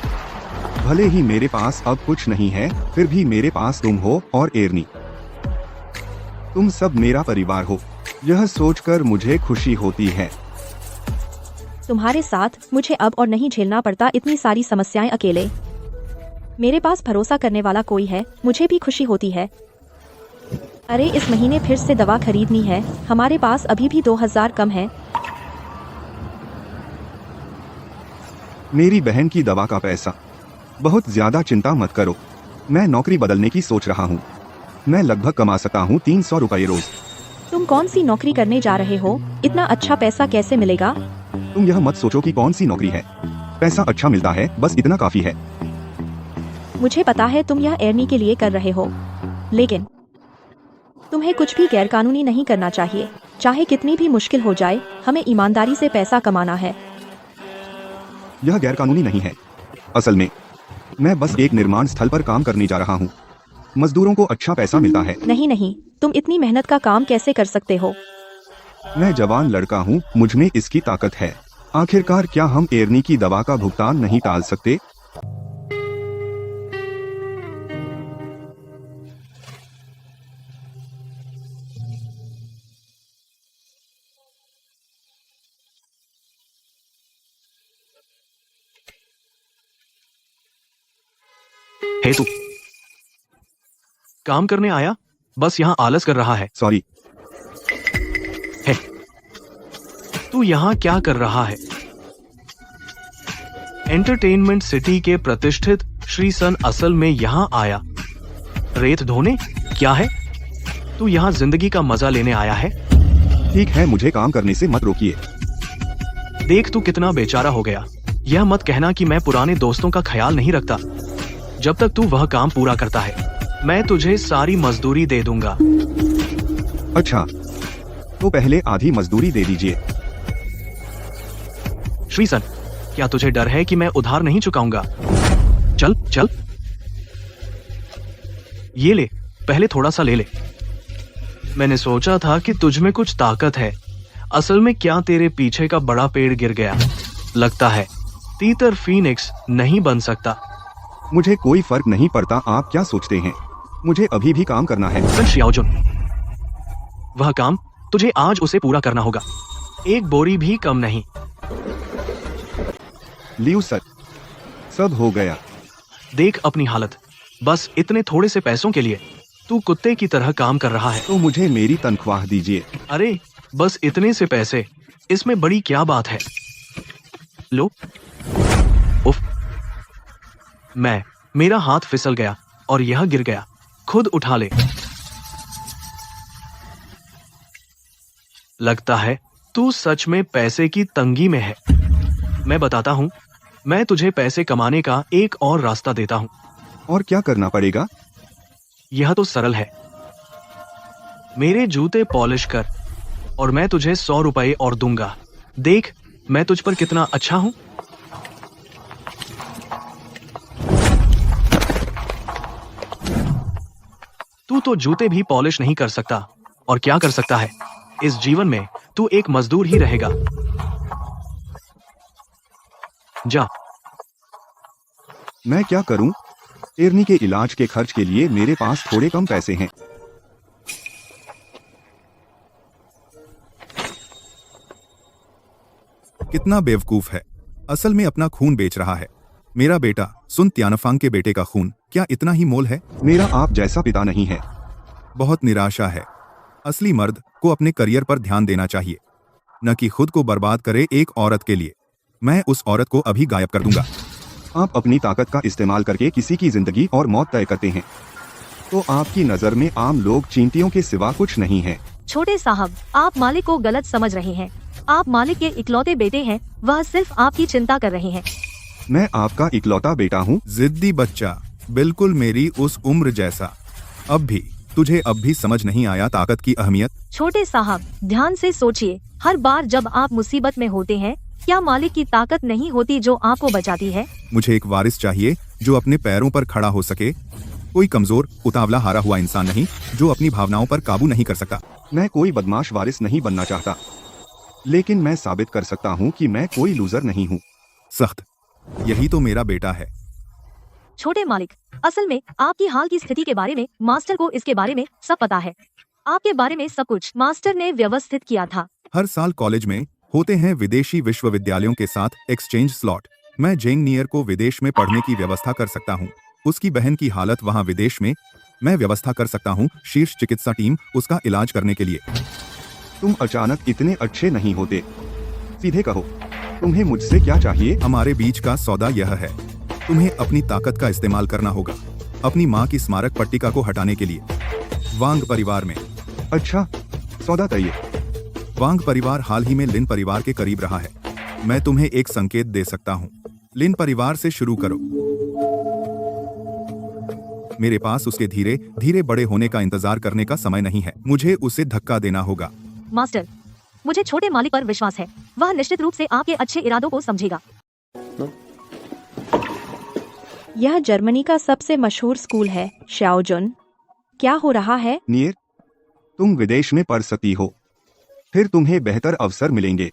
भले ही मेरे पास अब कुछ नहीं है, फिर भी मेरे पास तुम हो और एरनी। तुम सब मेरा परिवार हो। यह सोचकर मुझे खुशी होती है। तुम्हारे साथ मुझे अब और नहीं झेलना पड़ता इतनी सारी समस्याएं अकेले। मेरे पास भरोसा करने वाला कोई है। मुझे भी खुशी होती है। अरे, इस महीने फिर से दवा खरीदनी है। हमारे पास अभी भी 2000 कम है। मेरी बहन की दवा का पैसा। बहुत ज्यादा चिंता मत करो। मैं नौकरी बदलने की सोच रहा हूँ। मैं लगभग कमा सकता हूँ 300 रुपये रोज। तुम कौन सी नौकरी करने जा रहे हो? इतना अच्छा पैसा कैसे मिलेगा? तुम यह मत सोचो कि कौन सी नौकरी है। पैसा अच्छा मिलता है, बस इतना काफी है। मुझे पता है तुम यह एरनी के लिए कर रहे हो, लेकिन तुम्हें कुछ भी गैरकानूनी नहीं करना चाहिए। चाहे कितनी भी मुश्किल हो जाए, हमें ईमानदारी से पैसा कमाना है। यह गैरकानूनी नहीं है। असल में मैं बस एक निर्माण स्थल पर काम करने जा रहा हूँ। मजदूरों को अच्छा पैसा मिलता है। नहीं, तुम इतनी मेहनत का काम कैसे कर सकते हो? मैं जवान लड़का हूँ, मुझ में इसकी ताकत है। आखिरकार क्या हम एरनी की दवा का भुगतान नहीं टाल सकते? हे तू काम करने आया, बस यहाँ आलस कर रहा है। सॉरी। है, तू यहाँ क्या कर रहा है? एंटरटेनमेंट सिटी के प्रतिष्ठित श्री सन असल में यहाँ आया रेत धोने? क्या है? तू यहाँ जिंदगी का मजा लेने आया है? ठीक है, मुझे काम करने से मत रोकिए। देख तू कितना बेचारा हो गया। यह मत कहना कि मैं पुराने दोस्तों का ख्याल नहीं रखता। जब तक तू वह काम पूरा करता है, मैं तुझे सारी मजदूरी दे दूंगा। अच्छा, तो पहले आधी मजदूरी दे दीजिए। श्रीसन, क्या तुझे डर है कि मैं उधार नहीं चुकाऊंगा? चल चल, ये ले, पहले थोड़ा सा ले ले। मैंने सोचा था कि तुझ में कुछ ताकत है। असल में क्या तेरे पीछे का बड़ा पेड़ गिर गया? लगता है तीतर फीनिक्स नहीं बन सकता। मुझे कोई फर्क नहीं पड़ता आप क्या सोचते हैं। मुझे अभी भी काम करना है। सन शियाओजुन, वह काम तुझे आज उसे पूरा करना होगा, एक बोरी भी कम नहीं। लियो सर, सब हो गया। देख अपनी हालत, बस इतने थोड़े से पैसों के लिए तू कुत्ते की तरह काम कर रहा है। तो मुझे मेरी तनख्वाह दीजिए। अरे बस इतने से पैसे, इसमें बड़ी क्या बात है। लो। उफ, मेरा हाथ फिसल गया और यह गिर गया। खुद उठा ले। लगता है तू सच में पैसे की तंगी में है। मैं बताता हूँ, मैं तुझे पैसे कमाने का एक और रास्ता देता हूँ। और क्या करना पड़ेगा? यह तो सरल है। मेरे जूते पॉलिश कर और मैं तुझे 100 रुपए और दूंगा। देख मैं तुझ पर कितना अच्छा हूं। तू तो जूते भी पॉलिश नहीं कर सकता, और क्या कर सकता है? इस जीवन में तू एक मजदूर ही रहेगा। जा। मैं क्या करूं? एर्नी के इलाज के खर्च के लिए मेरे पास थोड़े कम पैसे हैं। कितना बेवकूफ है, असल में अपना खून बेच रहा है। मेरा बेटा सुन त्यानफांग के बेटे का खून क्या इतना ही मोल है? मेरा आप जैसा पिता नहीं है। बहुत निराशा है। असली मर्द को अपने करियर पर ध्यान देना चाहिए, न कि खुद को बर्बाद करे एक औरत के लिए। मैं उस औरत को अभी गायब कर दूंगा। आप अपनी ताकत का इस्तेमाल करके किसी की जिंदगी और मौत तय करते हैं, तो आपकी नजर में आम लोग चींटियों के सिवा कुछ नहीं है। छोटे साहब, आप मालिक को गलत समझ रहे हैं। आप मालिक के इकलौते बेटे हैं, वह सिर्फ आपकी चिंता कर रहे हैं। मैं आपका इकलौता बेटा हूँ। जिद्दी बच्चा, बिल्कुल मेरी उस उम्र जैसा। तुझे अब भी समझ नहीं आया ताकत की अहमियत? छोटे साहब, ध्यान से सोचिए। हर बार जब आप मुसीबत में होते हैं, क्या मालिक की ताकत नहीं होती जो आपको बचाती है? मुझे एक वारिस चाहिए जो अपने पैरों पर खड़ा हो सके, कोई कमजोर उतावला हारा हुआ इंसान नहीं जो अपनी भावनाओं पर काबू नहीं कर सकता। मैं कोई बदमाश वारिस नहीं बनना चाहता, लेकिन मैं साबित कर सकता हूँ कि मैं कोई लूजर नहीं हूँ। सख्त, यही तो मेरा बेटा है। छोटे मालिक, असल में आपकी हाल की स्थिति के बारे में मास्टर को इसके बारे में सब पता है। आपके बारे में सब कुछ मास्टर ने व्यवस्थित किया था। हर साल कॉलेज में होते हैं विदेशी विश्वविद्यालयों के साथ एक्सचेंज स्लॉट। मैं जेंग नियर को विदेश में पढ़ने की व्यवस्था कर सकता हूँ। उसकी बहन की हालत वहाँ विदेश में, मैं व्यवस्था कर सकता हूँ शीर्ष चिकित्सा टीम उसका इलाज करने के लिए। तुम अचानक इतने अच्छे नहीं होते। सीधे कहो, तुम्हें मुझसे क्या चाहिए? हमारे बीच का सौदा यह है, तुम्हें अपनी ताकत का इस्तेमाल करना होगा अपनी माँ की स्मारक पट्टिका को हटाने के लिए वांग परिवार में। अच्छा, सौदा तय। वांग परिवार हाल ही में लिन परिवार के करीब रहा है। मैं तुम्हें एक संकेत दे सकता हूँ, लिन परिवार से शुरू करो। मेरे पास उसके धीरे धीरे बड़े होने का इंतजार करने का समय नहीं है, मुझे उसे धक्का देना होगा। मास्टर, मुझे छोटे मालिक पर विश्वास है, वह निश्चित रूप से आपके अच्छे इरादों को समझेगा। यह जर्मनी का सबसे मशहूर स्कूल है। श्याओजुन, क्या हो रहा है? नियर, तुम विदेश में पढ़ सकती हो, फिर तुम्हें बेहतर अवसर मिलेंगे।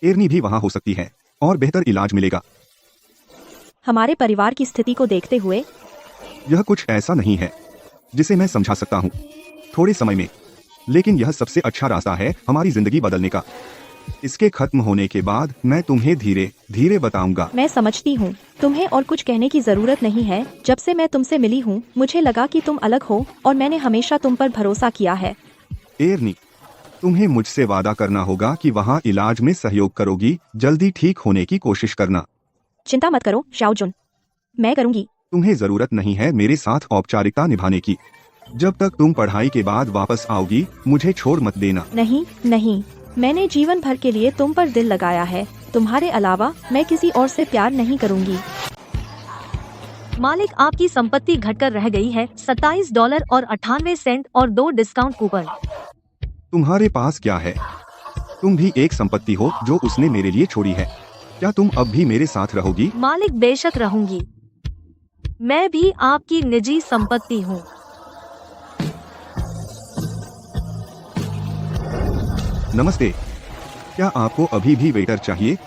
एर्नी भी वहाँ हो सकती है और बेहतर इलाज मिलेगा। हमारे परिवार की स्थिति को देखते हुए यह कुछ ऐसा नहीं है जिसे मैं समझा सकता हूँ थोड़े समय में, लेकिन यह सबसे अच्छा रास्ता है हमारी जिंदगी बदलने का। इसके खत्म होने के बाद मैं तुम्हें धीरे धीरे बताऊंगा। मैं समझती हूँ, तुम्हें और कुछ कहने की जरूरत नहीं है। जब से मैं तुमसे मिली हूँ, मुझे लगा कि तुम अलग हो और मैंने हमेशा तुम पर भरोसा किया है। एर्नी, तुम्हें मुझसे वादा करना होगा कि वहाँ इलाज में सहयोग करोगी, जल्दी ठीक होने की कोशिश करना। चिंता मत करो श्याओजुन, मैं करूँगी। तुम्हें जरूरत नहीं है मेरे साथ औपचारिकता निभाने की। जब तक तुम पढ़ाई के बाद वापस आओगी, मुझे छोड़ मत देना। नहीं नहीं, मैंने जीवन भर के लिए तुम पर दिल लगाया है। तुम्हारे अलावा मैं किसी और से प्यार नहीं करूँगी। मालिक, आपकी संपत्ति घटकर रह गई है $27 और 98 सेंट और 2 डिस्काउंट कूपन। तुम्हारे पास क्या है? तुम भी एक संपत्ति हो जो उसने मेरे लिए छोड़ी है। क्या तुम अब भी मेरे साथ रहोगी? मालिक, बेशक रहूंगी। मैं भी आपकी निजी संपत्ति हूँ। नमस्ते, क्या आपको अभी भी वेटर चाहिए?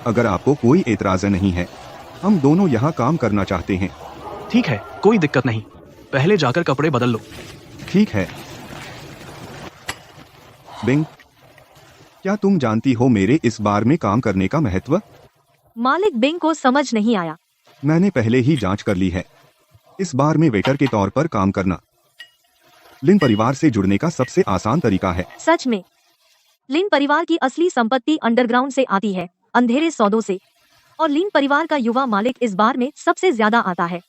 अगर आपको कोई एतराज नहीं है, हम दोनों यहाँ काम करना चाहते हैं। ठीक है, कोई दिक्कत नहीं। पहले जाकर कपड़े बदल लो। ठीक है। बिंग, क्या तुम जानती हो मेरे इस बार में काम करने का महत्व? मालिक बिंग को समझ नहीं आया। मैंने पहले ही जांच कर ली है। इस बार में वेटर के तौर पर काम करना लिन परिवार से जुड़ने का सबसे आसान तरीका है। सच में लिन परिवार की असली संपत्ति अंडरग्राउंड से आती है, अंधेरे सौदों से, और लिन परिवार का युवा मालिक इस बार में सबसे ज्यादा आता है।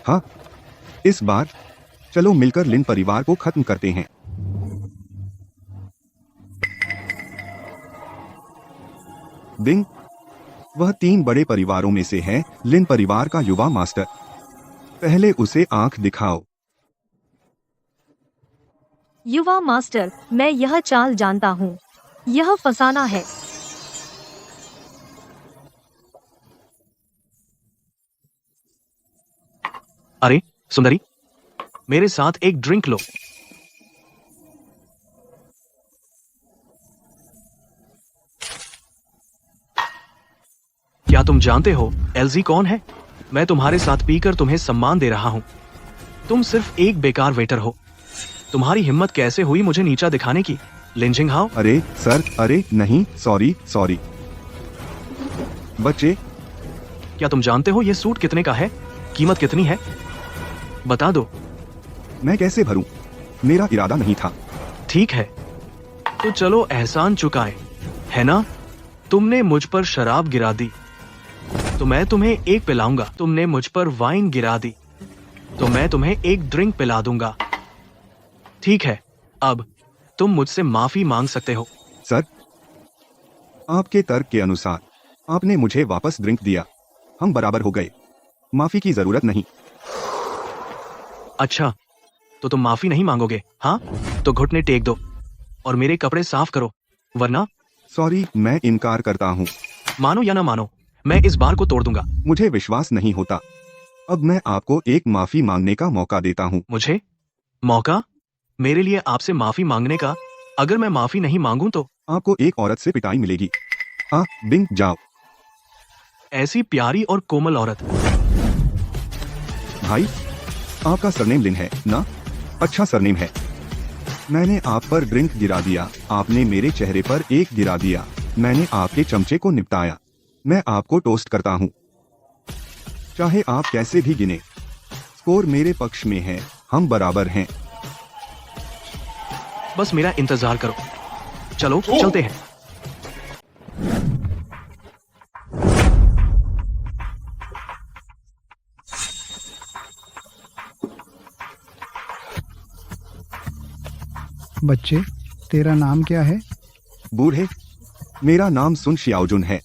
हाँ, इस बार चलो मिलकर लिन परिवार को खत्म करते हैं। बिंग, वह 3 बड़े परिवारों में से है लिन परिवार का युवा मास्टर। पहले उसे आंख दिखाओ। युवा मास्टर, मैं यह चाल जानता हूँ। यह फसाना है। अरे सुंदरी, मेरे साथ एक ड्रिंक लो। क्या तुम जानते हो एलजी कौन है? मैं तुम्हारे साथ पीकर तुम्हें सम्मान दे रहा हूँ। तुम सिर्फ एक बेकार वेटर हो। तुम्हारी हिम्मत कैसे हुई मुझे नीचा दिखाने की? Lynching how? अरे सर, अरे नहीं, सॉरी। बच्चे, क्या तुम जानते हो ये सूट कितने का है? कीमत कितनी है? बता दो। मैं कैसे भरूं? मेरा इरादा नहीं था। ठीक है, तो चलो एहसान चुकाएं, है ना? तुमने मुझ पर शराब गिरा दी तो मैं तुम्हें एक पिलाऊंगा। तुमने मुझ पर वाइन गिरा दी तो मैं तुम्हें एक ड्रिंक पिला दूंगा। ठीक है, अब तुम मुझसे माफी मांग सकते हो। सर, आपके तर्क के अनुसार आपने मुझे वापस ड्रिंक दिया, हम बराबर हो गए। माफी की जरूरत नहीं। अच्छा, तो तुम माफी नहीं मांगोगे? हाँ, तो घुटने टेक दो और मेरे कपड़े साफ करो, वरना। सॉरी, मैं इनकार करता हूँ। मानो या ना मानो, मैं इस बार को तोड़ दूंगा। मुझे विश्वास नहीं होता। अब मैं आपको एक माफी मांगने का मौका देता हूँ। मुझे मौका? मेरे लिए आपसे माफी मांगने का? अगर मैं माफी नहीं मांगूं तो? आपको एक औरत से पिटाई मिलेगी। हाँ, बिंग, जाओ। ऐसी प्यारी और कोमल औरत। भाई, आपका सरनेम लिन है ना? अच्छा सरनेम है। मैंने आप पर ड्रिंक गिरा दिया, आपने मेरे चेहरे पर एक गिरा दिया, मैंने आपके चमचे को निपटाया। मैं आपको टोस्ट करता हूँ। चाहे आप कैसे भी गिने, स्कोर मेरे पक्ष में है, हम बराबर हैं। बस मेरा इंतजार करो। चलो चलते हैं। बच्चे, तेरा नाम क्या है? बूढ़े, मेरा नाम सुन शियाओजुन है।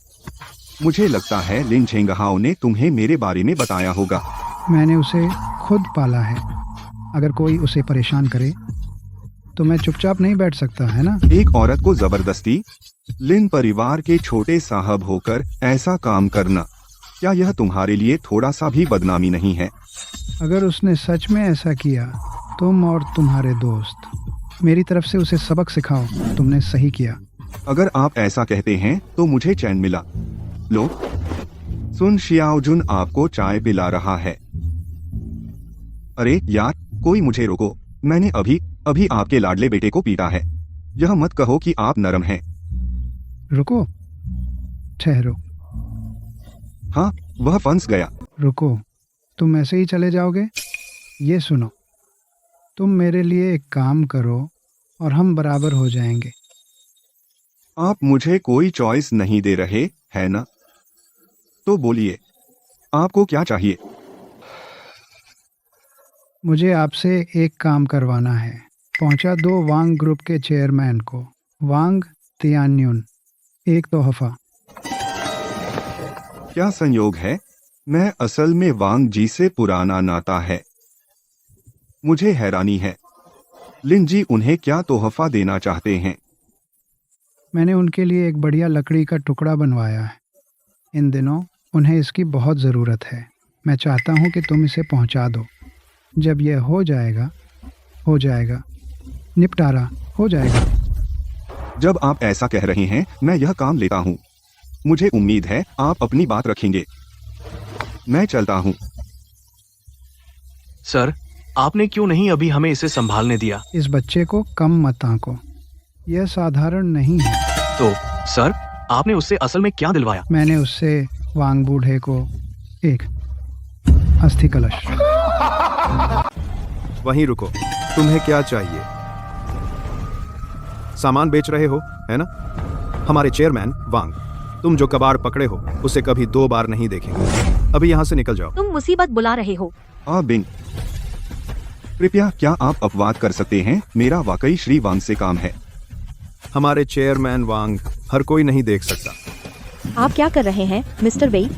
मुझे लगता है लिन झेंगहाओ ने तुम्हें मेरे बारे में बताया होगा। मैंने उसे खुद पाला है। अगर कोई उसे परेशान करे तो मैं चुपचाप नहीं बैठ सकता, है ना? एक औरत को जबरदस्ती लिन परिवार के छोटे साहब होकर ऐसा काम करना, क्या यह तुम्हारे लिए थोड़ा सा भी बदनामी नहीं है? अगर उसने सच में ऐसा किया, तुम और तुम्हारे दोस्त मेरी तरफ से उसे सबक सिखाओ। तुमने सही किया। अगर आप ऐसा कहते हैं तो मुझे चैन मिला। लो, सुन शियाओजुन आपको चाय पिला रहा है। अरे यार, कोई मुझे रोको। मैंने अभी आपके लाडले बेटे को पीटा है। यह मत कहो कि आप नरम हैं। रुको, ठहरो। हाँ, वह फंस गया। रुको, तुम ऐसे ही चले जाओगे? ये सुनो, तुम मेरे लिए एक काम करो और हम बराबर हो जाएंगे। आप मुझे कोई चॉइस नहीं दे रहे, है ना? तो बोलिए, आपको क्या चाहिए? मुझे आपसे एक काम करवाना है। पहुंचा दो वांग ग्रुप के चेयरमैन को, वांग तियान्युन, एक तोहफा। क्या संयोग है, मैं असल में वांग जी से पुराना नाता है। मुझे हैरानी है, लिन जी उन्हें क्या तोहफा देना चाहते हैं? मैंने उनके लिए एक बढ़िया लकड़ी का टुकड़ा बनवाया है। इन दिनों उन्हें इसकी बहुत ज़रूरत है। मैं चाहता हूँ कि तुम इसे पहुँचा दो। जब यह हो जाएगा, निपटारा हो जाएगा। जब आप ऐसा कह रहे हैं, मैं यह काम लेता हूँ। मुझे उम्मीद है आप अपनी बात रखेंगे। मैं चलता हूँ। सर, आपने क्यों नहीं अभी हमें इसे संभालने दिया? इस बच्चे को कम मत आंको। यह साधारण नहीं है। तो सर, आपने उससे असल में क्या दिलवाया? मैंने उससे वांग बूढ़े को एक अस्थि कलश। वहीं रुको, तुम्हें क्या चाहिए? सामान बेच रहे हो, है ना? हमारे चेयरमैन वांग, तुम जो कबाड़ पकड़े हो उसे कभी 2 बार नहीं देखेंगे। अभी यहाँ से निकल जाओ। तुम मुसीबत बुला रहे हो। बिंग, कृपया क्या आप अपवाद कर सकते हैं? मेरा वाकई श्री वांग से काम है। हमारे चेयरमैन वांग हर कोई नहीं देख सकता। आप क्या कर रहे हैं मिस्टर वेई?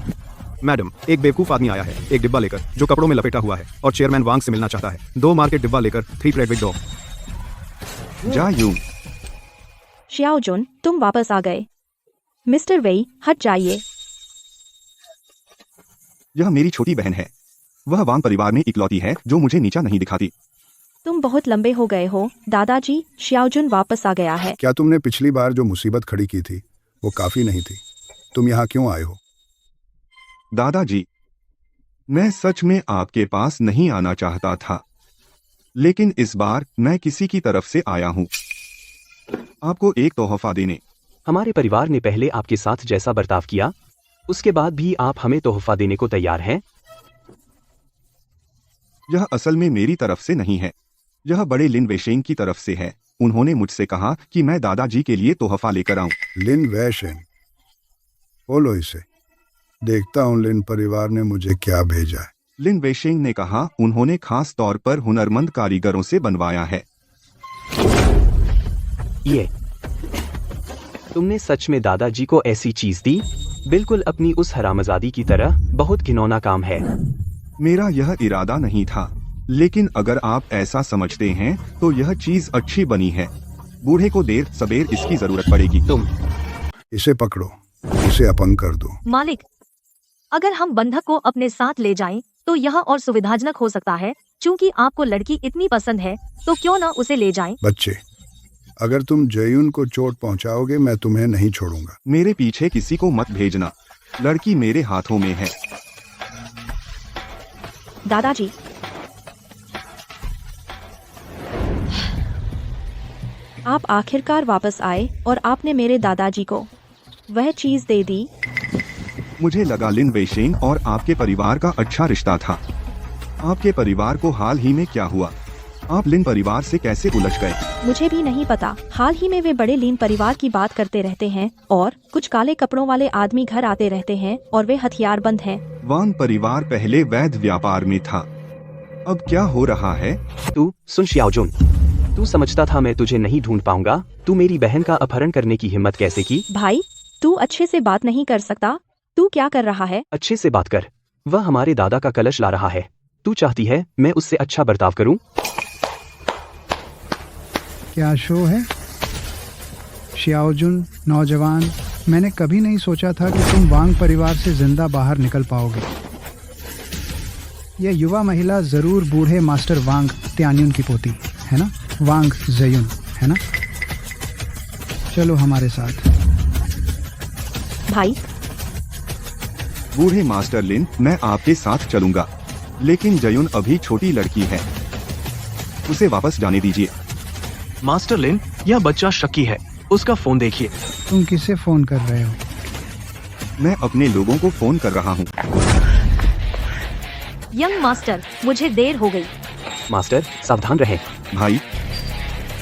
मैडम, एक बेवकूफ आदमी आया है एक डिब्बा लेकर जो कपड़ों में लपेटा हुआ है और चेयरमैन वांग से मिलना चाहता है। 2 मार्केट डिब्बा लेकर 3 प्लेट विद डॉग। जा यूं। शियाओ जुन, तुम वापस आ गए। मिस्टर वेई, हट जाइए। यह मेरी छोटी बहन है। वह वांग परिवार में इकलौती है जो मुझे नीचा नहीं दिखाती। तुम बहुत लंबे हो गए हो दादाजी। शियाओ जुन वापस आ गया है। क्या तुमने पिछली बार जो मुसीबत खड़ी की थी वो काफी नहीं थी? तुम यहाँ क्यों आए हो? दादाजी, मैं सच में आपके पास नहीं आना चाहता था, लेकिन इस बार मैं किसी की तरफ से आया हूँ आपको एक तोहफा देने। हमारे परिवार ने पहले आपके साथ जैसा बर्ताव किया, उसके बाद भी आप हमें तोहफा देने को तैयार हैं? यह असल में मेरी तरफ से नहीं है, यह बड़े लिन वेशेंग की तरफ से है। उन्होंने मुझसे कहा कि मैं दादाजी के लिए तोहफा लेकर आऊं। लिन वैशेंग, बोलो इसे। देखता हूँ लिन परिवार ने मुझे क्या भेजा है। लिन वेशेंग ने कहा उन्होंने खास तौर पर हुनरमंद कारीगरों से बनवाया है। ये तुमने सच में दादाजी को ऐसी चीज दी? बिल्कुल अपनी उस हरामजादी की तरह। बहुत घिनौना काम है। मेरा यह इरादा नहीं था, लेकिन अगर आप ऐसा समझते हैं तो यह चीज अच्छी बनी है। बूढ़े को देर सबेर इसकी जरूरत पड़ेगी। तुम इसे पकड़ो, इसे अपंग कर दो। मालिक, अगर हम बंधक को अपने साथ ले जाएं, तो यह और सुविधाजनक हो सकता है। चूंकि आपको लड़की इतनी पसंद है, तो क्यों ना उसे ले जाएं? बच्चे, अगर तुम जयून को चोट पहुंचाओगे मैं तुम्हें नहीं छोड़ूंगा। मेरे पीछे किसी को मत भेजना, लड़की मेरे हाथों में है। दादाजी, आप आखिरकार वापस आए और आपने मेरे दादाजी को वह चीज दे दी। मुझे लगा लिन वेशेंग और आपके परिवार का अच्छा रिश्ता था। आपके परिवार को हाल ही में क्या हुआ? आप लिन परिवार से कैसे उलझ गए? मुझे भी नहीं पता। हाल ही में वे बड़े लीन परिवार की बात करते रहते हैं और कुछ काले कपड़ों वाले आदमी घर आते रहते हैं और वे हथियारबंद हैं। वांग परिवार पहले वैध व्यापार में था, अब क्या हो रहा है? तू सुन शियाओजुन, तू समझता था मैं तुझे नहीं ढूंढ पाऊंगा? तू मेरी बहन का अपहरण करने की हिम्मत कैसे की? भाई, तू अच्छे से बात नहीं कर सकता? तू क्या कर रहा है? अच्छे से बात कर। वह हमारे दादा का कलश ला रहा है। तू चाहती है मैं उससे अच्छा बर्ताव करूं? क्या शो है शियाओजुन नौजवान? मैंने कभी नहीं सोचा था कि तुम वांग परिवार से जिंदा बाहर निकल पाओगे। यह युवा महिला जरूर बूढ़े मास्टर वांग त्यान्युन की पोती है ना? वांग जयुन है ना? चलो हमारे साथ। भाई, बूढ़े मास्टर लिन, मैं आपके साथ चलूंगा, लेकिन जयुन अभी छोटी लड़की है, उसे वापस जाने दीजिए। मास्टर लिन, यह बच्चा शक्की है, उसका फोन देखिए। तुम किसे फोन कर रहे हो? मैं अपने लोगों को फोन कर रहा हूँ। यंग मास्टर, मुझे देर हो गई। मास्टर, सावधान रहें। भाई,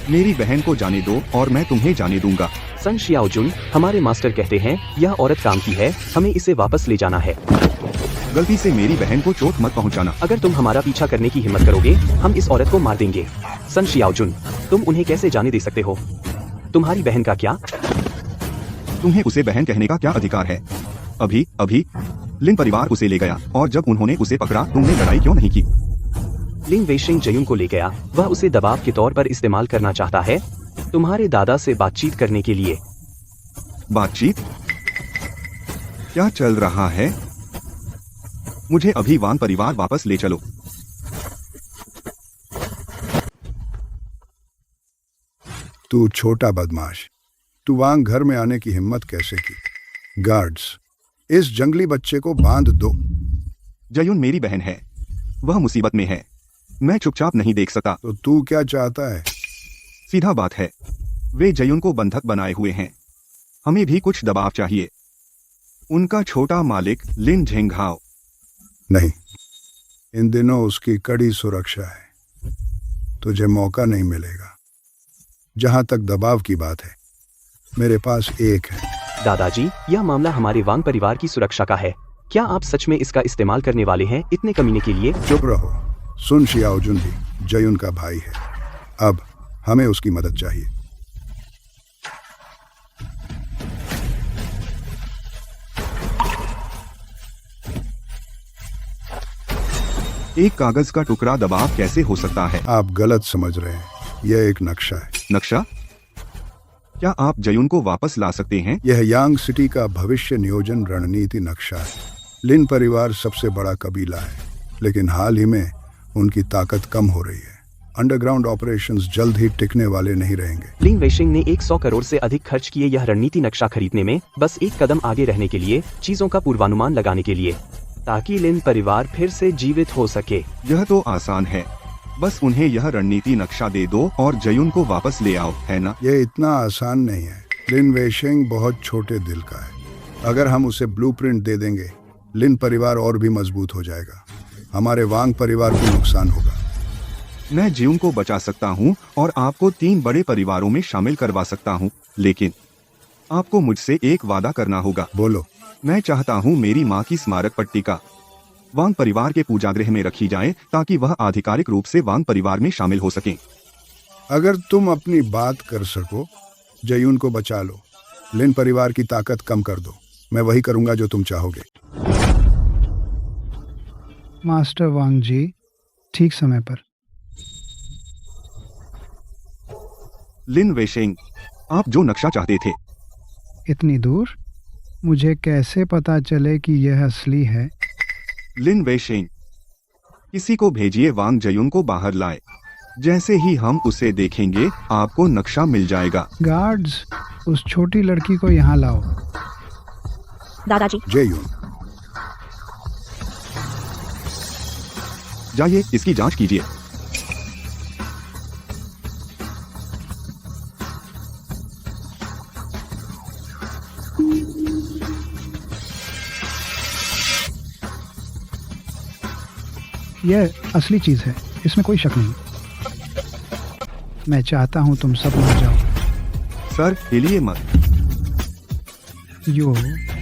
मेरी बहन को जाने दो और मैं तुम्हें जाने दूंगा। सन शियाओजुन, हमारे मास्टर कहते हैं यह औरत काम की है, हमें इसे वापस ले जाना है। गलती से मेरी बहन को चोट मत पहुंचाना। अगर तुम हमारा पीछा करने की हिम्मत करोगे, हम इस औरत को मार देंगे। सन शियाओजुन, तुम उन्हें कैसे जाने दे सकते हो? तुम्हारी बहन का क्या? तुम्हें उसे बहन कहने का क्या अधिकार है? अभी लिन परिवार उसे ले गया और जब उन्होंने उसे पकड़ा तुमने लड़ाई क्यों नहीं की? लिन वेशिंग जयुन को ले गया। वह उसे दबाव के तौर पर इस्तेमाल करना चाहता है, तुम्हारे दादा से बातचीत करने के लिए। बातचीत? क्या चल रहा है? मुझे अभी वांग परिवार वापस ले चलो। तू छोटा बदमाश, तू वांग घर में आने की हिम्मत कैसे की? गार्ड्स, इस जंगली बच्चे को बांध दो। जयुन मेरी बहन है, वह मुसीबत में है, मैं चुपचाप नहीं देख सकता। तो तू क्या चाहता है? सीधा बात है, वे जयुन को बंधक बनाए हुए हैं। हमें भी कुछ दबाव चाहिए। उनका छोटा मालिक लिन झेंघाओ। नहीं, इन दिनों उसकी कड़ी सुरक्षा है। तुझे मौका नहीं मिलेगा। जहां तक दबाव की बात है, मेरे पास एक है। दादाजी, यह मामला हमारे वांग परिवार की सुरक्षा का है। क्या आप सच में इसका इस्तेमाल करने वाले हैं इतने कमीने के लिए? चुप रहो। सुन शियाओजुन भी जयुन का भाई है। अब हमें उसकी मदद चाहिए। एक कागज का टुकड़ा दबाव कैसे हो सकता है? आप गलत समझ रहे हैं। यह एक नक्शा है। नक्शा? क्या आप जयुन को वापस ला सकते हैं? यह यांग सिटी का भविष्य नियोजन रणनीति नक्शा है। लिन परिवार सबसे बड़ा कबीला है, लेकिन हाल ही में उनकी ताकत कम हो रही है। अंडरग्राउंड ऑपरेशंस जल्द ही टिकने वाले नहीं रहेंगे। लिन वेशिंग ने 100 करोड़ से अधिक खर्च किए यह रणनीति नक्शा खरीदने में, बस एक कदम आगे रहने के लिए, चीजों का पूर्वानुमान लगाने के लिए, ताकि लिन परिवार फिर से जीवित हो सके। यह तो आसान है। बस उन्हें यह रणनीति नक्शा दे दो और जयुन को वापस ले आओ, है ना? यह इतना आसान नहीं है। लिन वेशिंग बहुत छोटे दिल का है। अगर हम उसे ब्लूप्रिंट दे देंगे, लिन परिवार और भी मजबूत हो जाएगा। हमारे वांग परिवार को नुकसान होगा। मैं जयुन को बचा सकता हूँ और आपको 3 बड़े परिवारों में शामिल करवा सकता हूँ, लेकिन आपको मुझसे एक वादा करना होगा। बोलो। मैं चाहता हूँ मेरी माँ की स्मारक पट्टिका वांग परिवार के पूजागृह में रखी जाए, ताकि वह आधिकारिक रूप से वांग परिवार में शामिल हो सके। अगर तुम अपनी बात कर सको, जयुन को बचा लो, लिन परिवार की ताकत कम कर दो। मैं वही करूंगा जो तुम चाहोगे। मास्टर वांग जी, ठीक समय पर। लिन वेशिंग, आप जो नक्शा चाहते थे। इतनी दूर? मुझे कैसे पता चले कि यह असली है? लिन वेशिंग, किसी को भेजिए वांग जयुन को बाहर लाए। जैसे ही हम उसे देखेंगे, आपको नक्शा मिल जाएगा। गार्ड्स, उस छोटी लड़की को यहाँ लाओ। दादाजी, जयुन, जाइए इसकी जांच कीजिए। यह असली चीज है, इसमें कोई शक नहीं। मैं चाहता हूँ तुम सब मर जाओ। सर, हिलिए मत। यो,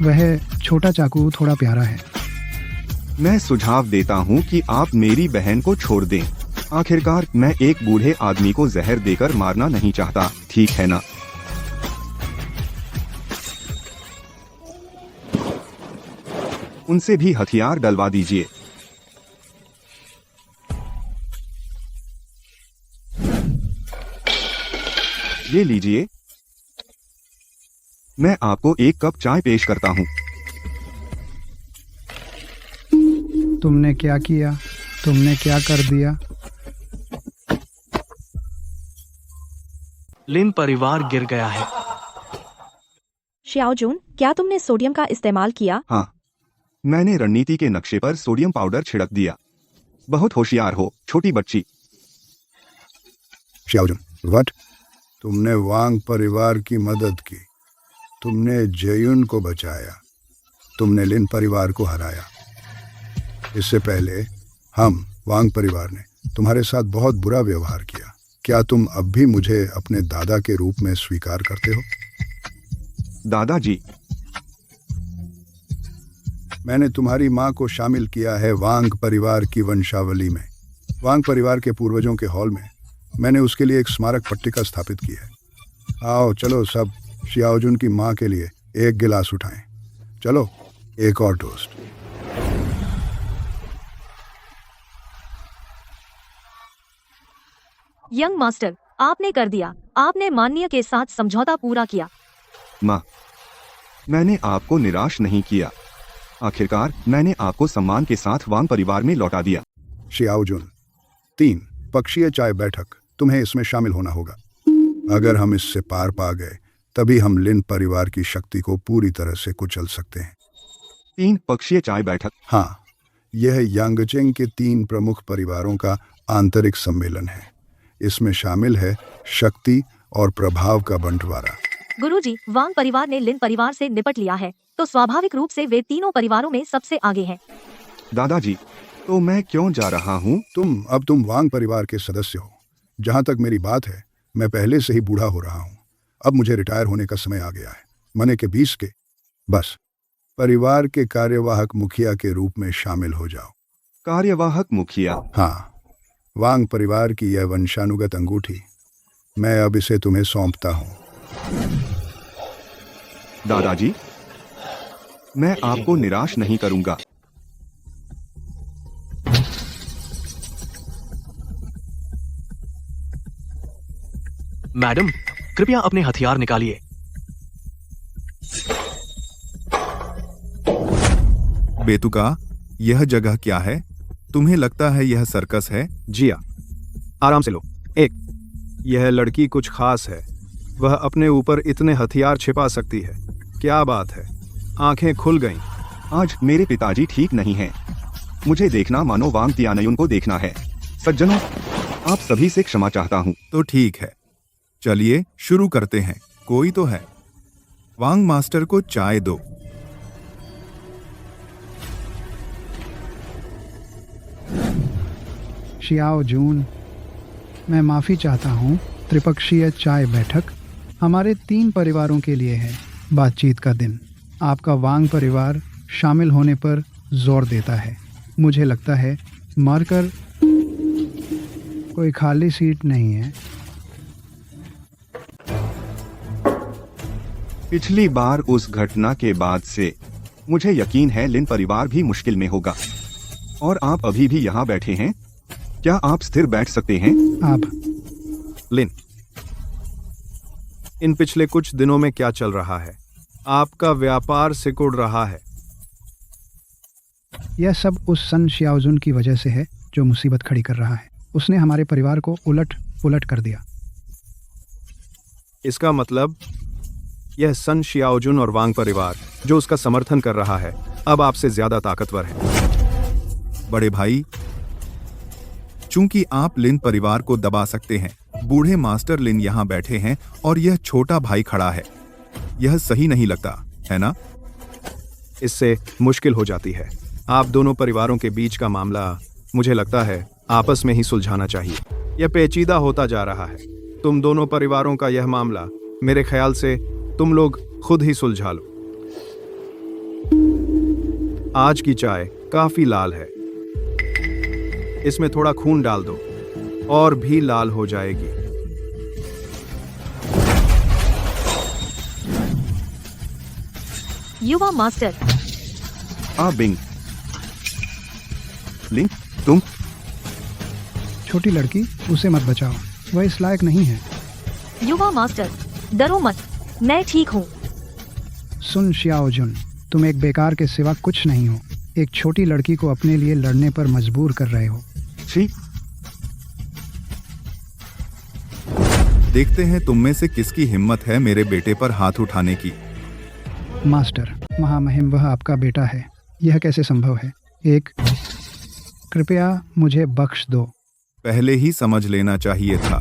वह छोटा चाकू थोड़ा प्यारा है। मैं सुझाव देता हूँ कि आप मेरी बहन को छोड़ दें। आखिरकार मैं एक बूढ़े आदमी को जहर देकर मारना नहीं चाहता, ठीक है ना? उनसे भी हथियार डलवा दीजिए। ये लीजिए। मैं आपको एक कप चाय पेश करता हूँ। तुमने क्या किया? तुमने क्या कर दिया? लिन परिवार गिर गया है। शियाओजुन, क्या तुमने सोडियम का इस्तेमाल किया? हाँ, मैंने रणनीति के नक्शे पर सोडियम पाउडर छिड़क दिया। बहुत होशियार हो, छोटी बच्ची। शियाओजुन, व्हाट? तुमने वांग परिवार की मदद की। तुमने जयुन को बचाया। तुमने लिन परिवार को हराया। इससे पहले हम वांग परिवार ने तुम्हारे साथ बहुत बुरा व्यवहार किया। क्या तुम अब भी मुझे अपने दादा के रूप में स्वीकार करते हो? दादाजी, मैंने तुम्हारी माँ को शामिल किया है वांग परिवार की वंशावली में। वांग परिवार के पूर्वजों के हॉल में मैंने उसके लिए एक स्मारक पट्टिका स्थापित की है। आओ चलो सब शियाओजुन की माँ के लिए एक गिलास उठाएं। चलो, एक और टोस्ट। यंग मास्टर, आपने कर दिया। आपने माननीय के साथ समझौता पूरा किया। माँ, मैंने आपको निराश नहीं किया। आखिरकार मैंने आपको सम्मान के साथ वांग परिवार में लौटा दिया। शियाओजुन, 3 पक्षीय चाय बैठक, तुम्हें इसमें शामिल होना होगा। अगर हम इससे पार पा गए, तभी हम लिन परिवार की शक्ति को पूरी तरह से कुचल सकते हैं। 3 पक्षीय चाय बैठक? हाँ, यह यांगचेंग के 3 प्रमुख परिवारों का आंतरिक सम्मेलन है। इसमें शामिल है शक्ति और प्रभाव का बंटवारा। गुरुजी, वांग परिवार ने लिन परिवार से निपट लिया है, तो स्वाभाविक रूप से वे तीनों परिवारों में सबसे आगे हैं। दादाजी, तो मैं क्यों जा रहा हूँ? तुम वांग परिवार के सदस्य हो। जहाँ तक मेरी बात है, मैं पहले से ही बूढ़ा हो रहा हूँ। अब मुझे रिटायर होने का समय आ गया है। मने के 20 के। बस परिवार के कार्यवाहक मुखिया के रूप में शामिल हो जाओ। कार्यवाहक मुखिया? हाँ, वांग परिवार की यह वंशानुगत अंगूठी मैं अब इसे तुम्हें सौंपता हूँ। दादाजी, मैं आपको निराश नहीं करूंगा। मैडम, कृपया अपने हथियार निकालिए। बेतुका, यह जगह क्या है? तुम्हें लगता है यह सर्कस है? जिया, आराम से लो। यह लड़की कुछ खास है। वह अपने ऊपर इतने हथियार छिपा सकती है। क्या बात है? आंखें खुल गईं। आज मेरे पिताजी ठीक नहीं हैं। मुझे देखना मानो वांग तियानयुन को देखना है। सज्जनों, आप सभी से क्षमा चाहता हूँ। तो ठीक है, चलिए शुरू करते हैं। कोई तो है। वांग मास्टर को चाय दो। शियाओ जून, मैं माफ़ी चाहता हूँ। त्रिपक्षीय चाय बैठक हमारे 3 परिवारों के लिए है। बातचीत का दिन। आपका वांग परिवार शामिल होने पर जोर देता है। मुझे लगता है मार्कर कोई खाली सीट नहीं है। पिछली बार उस घटना के बाद से मुझे यकीन है लिन परिवार भी मुश्किल में होगा। और आप अभी भी यहाँ बैठे हैं। क्या आप स्थिर बैठ सकते हैं? आप लिन, इन पिछले कुछ दिनों में क्या चल रहा है? आपका व्यापार सिकुड़ रहा है। यह सब उस सन शियाओजुन की वजह से है जो मुसीबत खड़ी कर रहा है। उसने हमारे परिवार को उलट पुलट कर दिया। इसका मतलब यह सन शियाओजुन और वांग परिवार जो उसका समर्थन कर रहा है अब आपसे ज्यादा ताकतवर है। बड़े भाई, चूंकि आप लिन परिवार को दबा सकते हैं, बूढ़े मास्टर लिन यहाँ बैठे हैं और यह छोटा भाई खड़ा है। यह सही नहीं लगता, है ना? इससे मुश्किल हो जाती है। आप दोनों परिवारों के बीच का मामला मुझे लगता है आपस में ही सुलझाना चाहिए। यह पेचीदा होता जा रहा है। तुम दोनों परिवारों का यह मामला मेरे ख्याल से तुम लोग खुद ही सुलझा लो। आज की चाय काफी लाल है। इसमें थोड़ा खून डाल दो और भी लाल हो जाएगी। युवा मास्टर। बिंग। लिन, तुम? छोटी लड़की, उसे मत बचाओ। वह इस लायक नहीं है। युवा मास्टर, डरो मत, मैं ठीक हूँ। सुन शियाओजुन, तुम एक बेकार के सिवा कुछ नहीं हो। एक छोटी लड़की को अपने लिए लड़ने पर मजबूर कर रहे हो। छी। देखते हैं तुम में से किसकी हिम्मत है मेरे बेटे पर हाथ उठाने की। मास्टर, महामहिम, वह आपका बेटा है। यह कैसे संभव है? कृपया मुझे बख्श दो। पहले ही समझ लेना चाहिए था।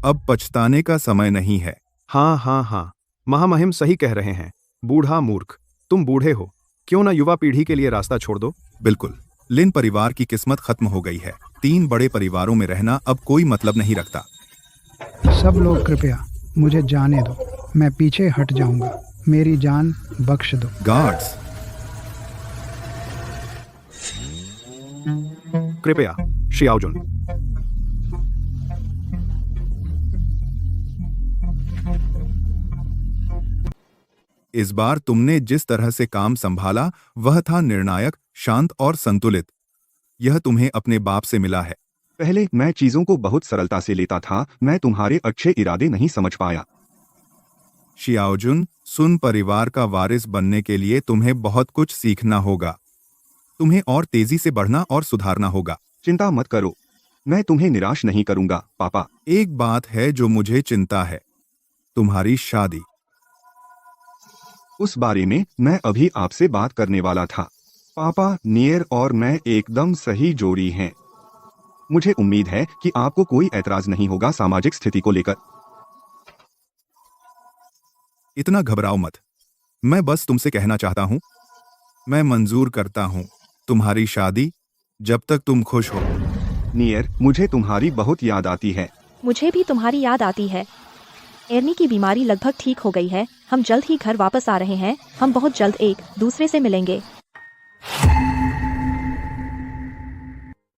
अब पछताने का समय नहीं है। हाँ, महामहिम सही कह रहे हैं। बूढ़ा मूर्ख, तुम बूढ़े हो, क्यों ना युवा पीढ़ी के लिए रास्ता छोड़ दो। बिल्कुल, लिन परिवार की किस्मत खत्म हो गई है। 3 बड़े परिवारों में रहना अब कोई मतलब नहीं रखता। सब लोग कृपया मुझे जाने दो। मैं पीछे हट जाऊंगा। मेरी जान बख्श दो। गार्ड्स, कृपया शियाओजुन। इस बार तुमने जिस तरह से काम संभाला वह था निर्णायक, शांत और संतुलित। यह तुम्हें अपने बाप से मिला है। पहले मैं चीजों को बहुत सरलता से लेता था। मैं तुम्हारे अच्छे इरादे नहीं समझ पाया। शियाओजुन, सुन परिवार का वारिस बनने के लिए तुम्हें बहुत कुछ सीखना होगा। तुम्हें और तेजी से बढ़ना और सुधारना होगा। चिंता मत करो, मैं तुम्हें निराश नहीं करूंगा पापा। एक बात है जो मुझे चिंता है, तुम्हारी शादी। उस बारे में मैं अभी आपसे बात करने वाला था। पापा, नियर और मैं एकदम सही जोड़ी हैं। मुझे उम्मीद है कि आपको कोई ऐतराज नहीं होगा सामाजिक स्थिति को लेकर। इतना घबराओ मत। मैं बस तुमसे कहना चाहता हूँ, मैं मंजूर करता हूँ तुम्हारी शादी, जब तक तुम खुश हो। नियर, मुझे तुम्हारी बहुत याद आती है। मुझे भी तुम्हारी याद आती है। एर्नी की बीमारी लगभग ठीक हो गई है। हम जल्द ही घर वापस आ रहे हैं। हम बहुत जल्द एक दूसरे से मिलेंगे।